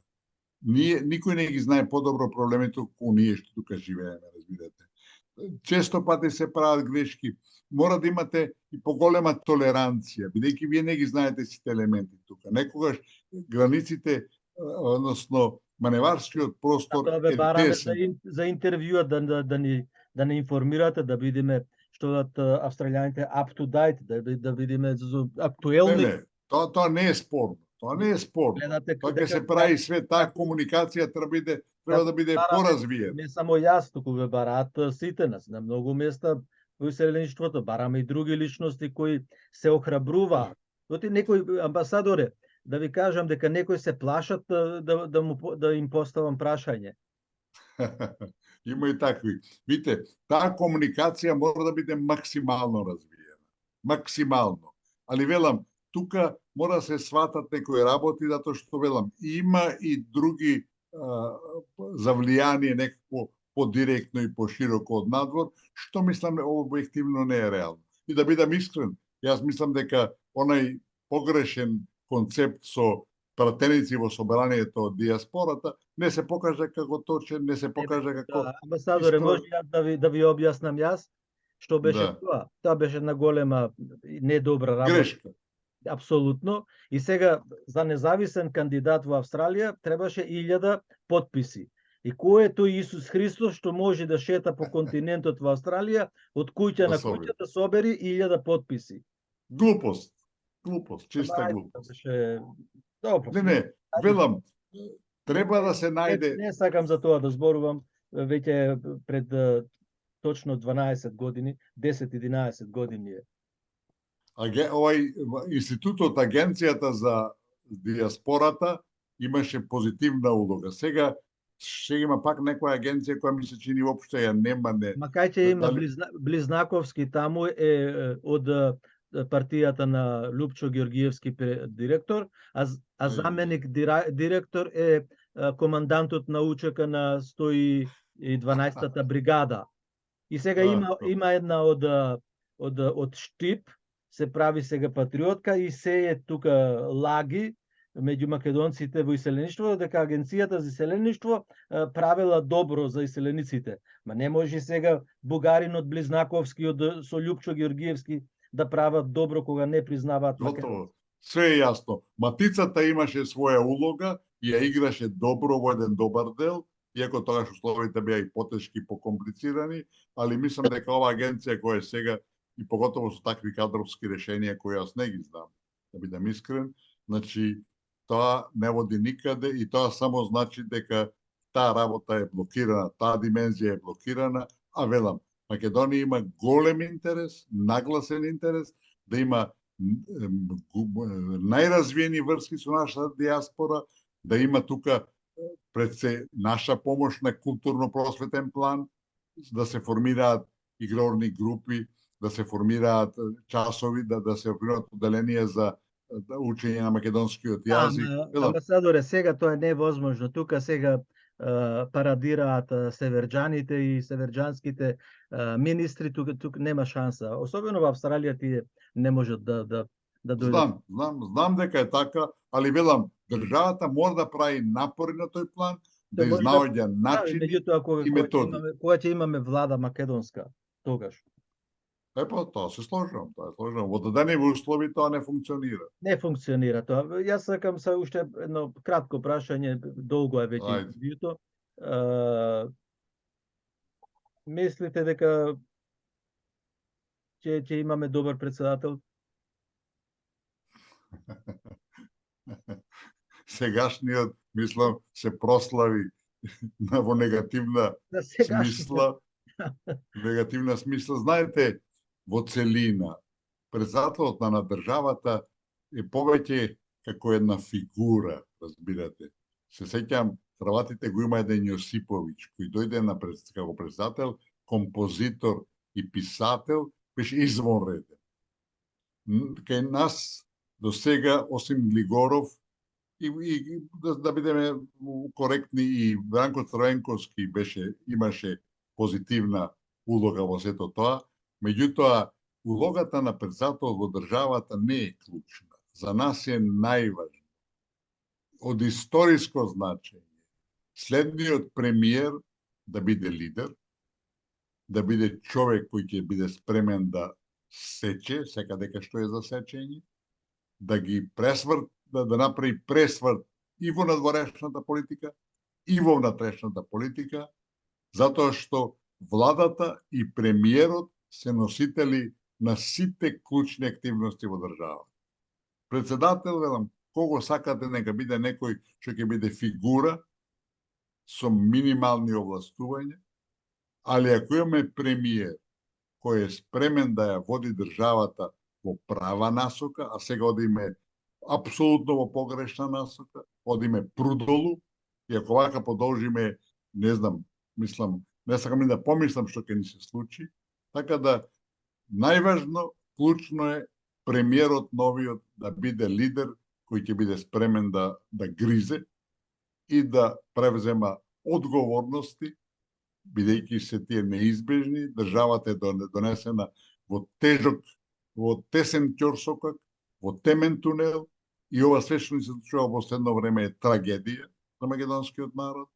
Никој не ги знае подобро проблемите колку ние што тука живееме, разбирате. Често пати се прават грешки. Мора да имате и поголема толеранција, бидејќи вие не ги знаете сите елементи тука. Некогаш границите, односно маневарскиот простор е тесен. За интервјуа да не информирате, да видиме што австралијаните up to date, да видиме актуелни. Не, тоа не е спорно. Тоа не е спорно. Тоа ќе се прави све, таа комуникација треба да биде поразвиена. Не само јас, туку ве бараат сите нас. На многу места во иселеништвото бараме и други личности кои се охрабруваат. Оти некои амбасадоре, да ви кажам дека некои се плашат да им поставам прашање. Има и такви. Видите, таа комуникација мора да биде максимално развиена. Максимално. Али велам, тука мора да се сватат некои работи, затоа што велам, има и други за влијание некако подиректно и пошироко од надвор, што мислам објективно не е реално. И да бидам искрен, јас мислам дека онај погрешен концепт со пратеници во собранието од диаспората не се покажа како точен, не се покажа како Амбасадоре, може јас да ви објаснам јас што беше Да. тоа. Тоа беше една голема недобра работа. грешка. Апсолутно. И сега за независен кандидат во Австралија требаше 1000 потписи. И кој е тој Исус Христос што може да шета по континентот во Австралија од куќа на куќа да собери 1000 потписи? Глупост. Глупост, чиста глупост. Беше добро. Не, велам, треба да се најде. Не сакам за тоа да зборувам, веќе пред точно 12 години, 10-11 години е. Овај институтот, агенцијата за диаспората имаше позитивна улога. Сега ще има пак некоја агенција која ми се чини воопшто ја нема. Макај има Близнаковски таму е од партијата на Лупчо Георгиевски директор, а заменик директор е командантот на УЧК на 112-та бригада. И сега има една од Штип, се прави сега патриотка и се е тука лаги меѓу македонците во иселеништво, дека агенцијата за иселеништво правела добро за иселениците. Ма не може сега бугарин од Близнаковски, со Лупчо Георгиевски да прават добро кога не признаваат македонците. Све е јасно. Матицата имаше своја улога и ја играше добро во еден добар дел, иако тогаш условите беа и потешки и покомплицирани, али мислам дека ова агенција која е сега и поготово со такви кадровски решенија кои јас не ги знам, да бидам искрен, значи тоа не води никаде и тоа само значи дека таа работа е блокирана, таа димензија е блокирана, а велам, Македонија има голем интерес, нагласен интерес да има најразвиени врски со нашата диаспора, да има тука пред се наша помош на културно-просветен план, да се формираат игрорни групи, да се формираат часови, да се формираат оделенија за учење на македонскиот јазик. Амбасадоре, сега тоа не е возможно. Тука сега парадираат северџаните и северџанските министри, тука нема шанса. Особено во Австралија тие не можат да дојдат. Знам дека е така, али велам, државата мора да прави напори на тој план, да изнаоѓа начини и методи. Кога ќе имаме влада македонска, тогаш. Тоа се сложам. Во дадени услови тоа не функционира. Не функционира тоа. Јас сакам се уште едно кратко прашање, долго е веќе интервјуто. Мислите дека ќе имаме добар председател? Сегашниот, мислам, се прослави во негативна смисла. Негативна смисла. Знаете, во целина, председателот на државата е повеќе како една фигура, разбирате. Се сеќам, Хрватите го има еден Јосиповиќ, кој дојде како председател, композитор и писател, беше извонреден. Кај нас до сега, осим Глигоров, и да бидеме коректни, и Бранко Црвенковски имаше позитивна улога во сето тоа, меѓутоа улогата на председател во државата не е клучна. За нас е најважно. Од историско значење, следниот премиер да биде лидер, да биде човек кој ќе биде спремен да сече, секаде што е за сечење, да ги да направи пресврт и во надворешната политика, и во внатрешната политика, затоа што владата и премиерот се носители на сите клучни активности во држава. Председател, велам, кого сакате нека биде некој што ќе биде фигура со минимални овластувања, али ако имаме премиер кој е спремен да ја води државата во права насока, а сега одиме апсолутно во погрешна насока, одиме прудолу, и ако вака продолжиме, не знам, мислам, не сакам и да помислам што ќе ни се случи, така да најважно, клучно е премиерот новиот да биде лидер кој ќе биде спремен да гризе и да превзема одговорности, бидејќи се тие неизбежни, државата е донесена во тежок, во тесен ќорсокак, во темен тунел, и ова се што ни се случува во последно време е трагедија за македонскиот народ.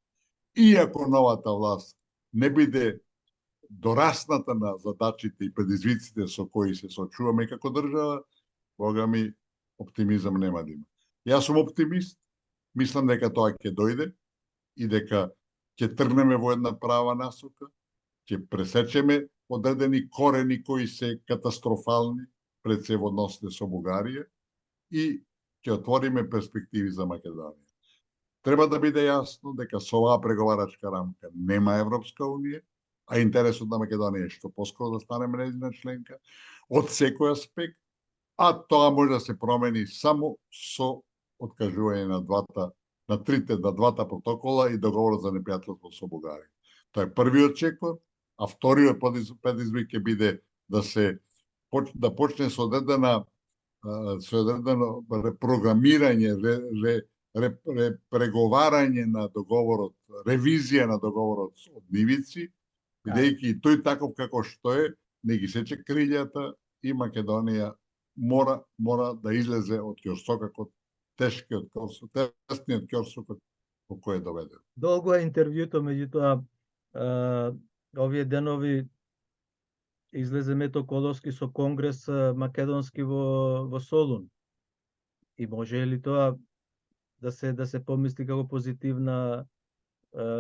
Иако новата власт не биде дорасната на задачите и предизвиците со кои се сочуваме како држава, бога ми, оптимизам нема да има. Јас сум оптимист, мислам дека тоа ќе дојде и дека ќе тргнеме во една права насока, ќе пресечеме одредени корени кои се катастрофални пред се во односите со Бугарија и ќе отвориме перспективи за Македонија. Треба да биде јасно дека со оваа преговарачка рамка нема Европска унија, а интересот на Македонија е што поскоро да станеме нејзина членка од секој аспект, а тоа може да се промени само со откажување на двата протокола и договорот за непријателство со Бугарија. Тоа е првиот чекор, а вториот предизвик ќе биде да почне со одредено репрограмирање, преговарање на договорот, ревизија на договорот од Нивици, бидејќи тој таков како што е, не ги сече крилјата и Македонија мора да излезе од ќорсокакот, тесниот ќорсокот во кој е доведен. Долго е интервјуто, меѓутоа овие денови излезе Мето Коловски со конгрес македонски во Солун. И може ли тоа да се помисли како позитивна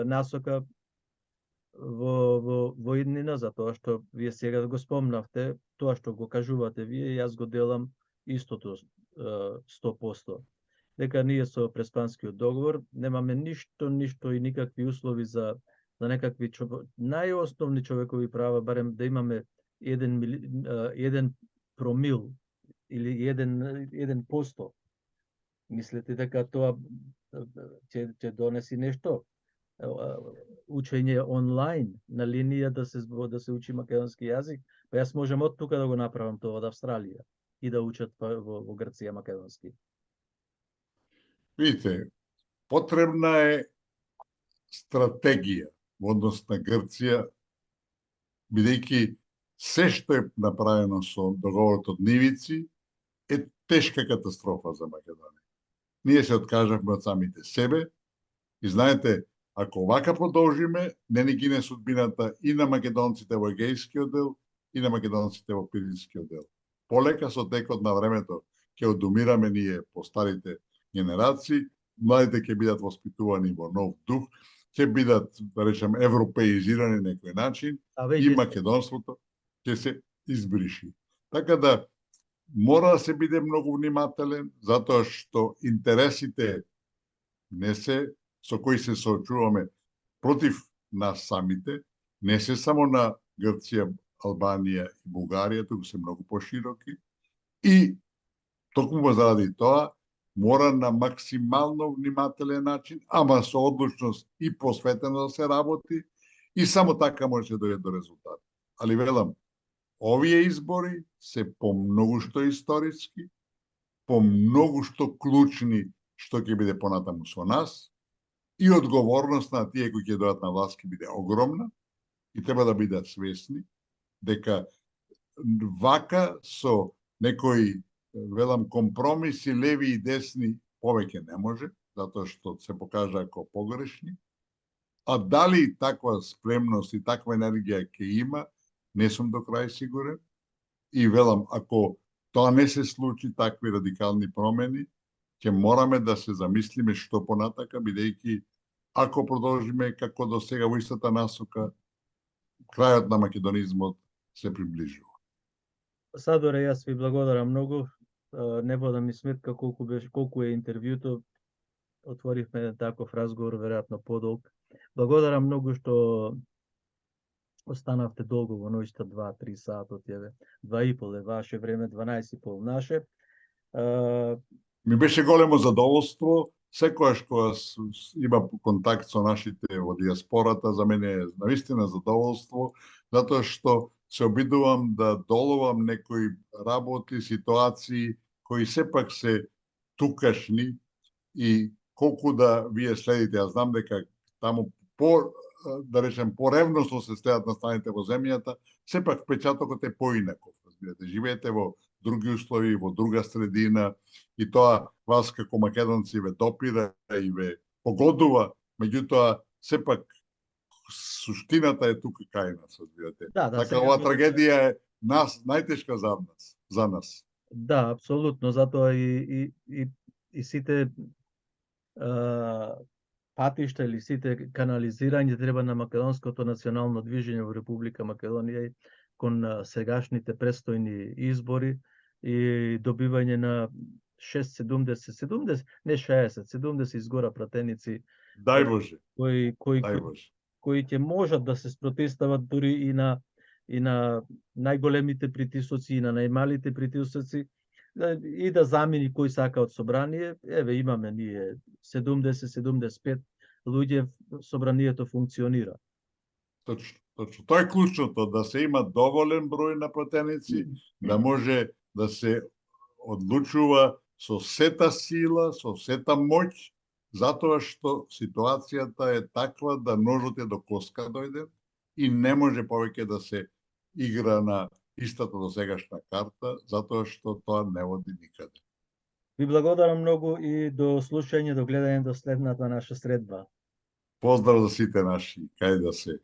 насока во иднина, за тоа што вие сега го спомнавте, тоа што го кажувате вие, јас го делам истото 100%. Дека ние со Преспанскиот договор немаме ништо и никакви услови за некакви најосновни човекови права, барем да имаме 1 промил или 1%. Мислите дека тоа ќе донеси нешто? Учење онлайн на линија да се учи македонски јазик, па јас можам од тука да го направам тоа од Австралија и да учат во Грција македонски. Видите, потребна е стратегија во однос на Грција, бидејќи се што е направено со договорот од Нивици е тешка катастрофа за Македонија. Ние се откажавме од самите себе и знаете, ако вака продолжиме, не ни гине судбината и на македонците во Егејскиот дел и на македонците во Пиринскиот дел. Полека со текот на времето ќе одумираме ние постарите генерации, младите ќе бидат воспитувани во нов дух, ќе бидат, да речем, европеизирани на некој начин и македонството ќе се избриши. Така да мора да се биде многу внимателен, затоа што интересите не се со кои се соочуваме против нас самите, не се само на Грција, Албанија и Бугарија, туку се многу пошироки. И токму заради тоа мора на максимално внимателен начин, ама со одлучност и посветено да се работи, и само така може да дојде до резултат. Али велам, овие избори се по многу што историски, по многу што клучни што ќе биде понатаму со нас, и одговорност на тие кои ќе дојдат на власт ќе биде огромна и треба да бидат свесни дека вака со некои, велам, компромиси леви и десни повеќе не може, затоа што се покажа како погрешни. А дали таква спремност и таква енергија ќе има, не сум до крај сигурен. И велам, ако тоа не се случи, такви радикални промени, ќе мораме да се замислиме што понатака, бидејќи ако продолжиме како до сега во истата насока, крајот на македонизмот се приближува. Садоре, јас ви благодарам многу. Не водам ми сметка колку е интервјуто. Отворивме еден таков разговор, веројатно подолг. Благодарам многу што останавте долго во ноќта, 2-3 сата, 2,5 е ваше време, 12,5 наше. Ми беше големо задоволство. Секојаш кога има контакт со нашите во диаспората, за мене е навистина задоволство, затоа што се обидувам да доловам некои работи, ситуации кои сепак се тукашни и колку да вие следите, ја знам дека таму да речем, поревносно се стојат на страните во земјата, сепак впечатокот е поинаков. Разбирате, живеете во други услови, во друга средина и тоа вас како македонци ве допира и ве погодува, меѓутоа сепак суштината е тука кај нас, разбирате. Да, да, Така сега оваа трагедија е најтешка за нас. Да, апсолутно, затоа и сите патишта или сите канализирање треба на македонското национално движење во Република Македонија кон сегашните престојни избори и добивање на 70, не 60, 70 изгора пратеници Дај Боже, кои дај Боже. кои ќе можат да се спротивстават дури и на најголемите притисоци и на најмалите притисоци и да замени кој сака од собрание. Еве имаме ние 70-75 луѓе, собранието функционира. Точно, точно. Тоа е клучното, да се има доволен број на пратеници, да може да се одлучува со сета сила, со сета моќ, затоа што ситуацијата е таква да ножот е до коска дојде и не може повеќе да се игра на истата досегашна карта, затоа што тоа не води никаде. Ви благодарам многу и до слушање, до гледање до следната наша средба. Поздрав за сите наши, кај да се.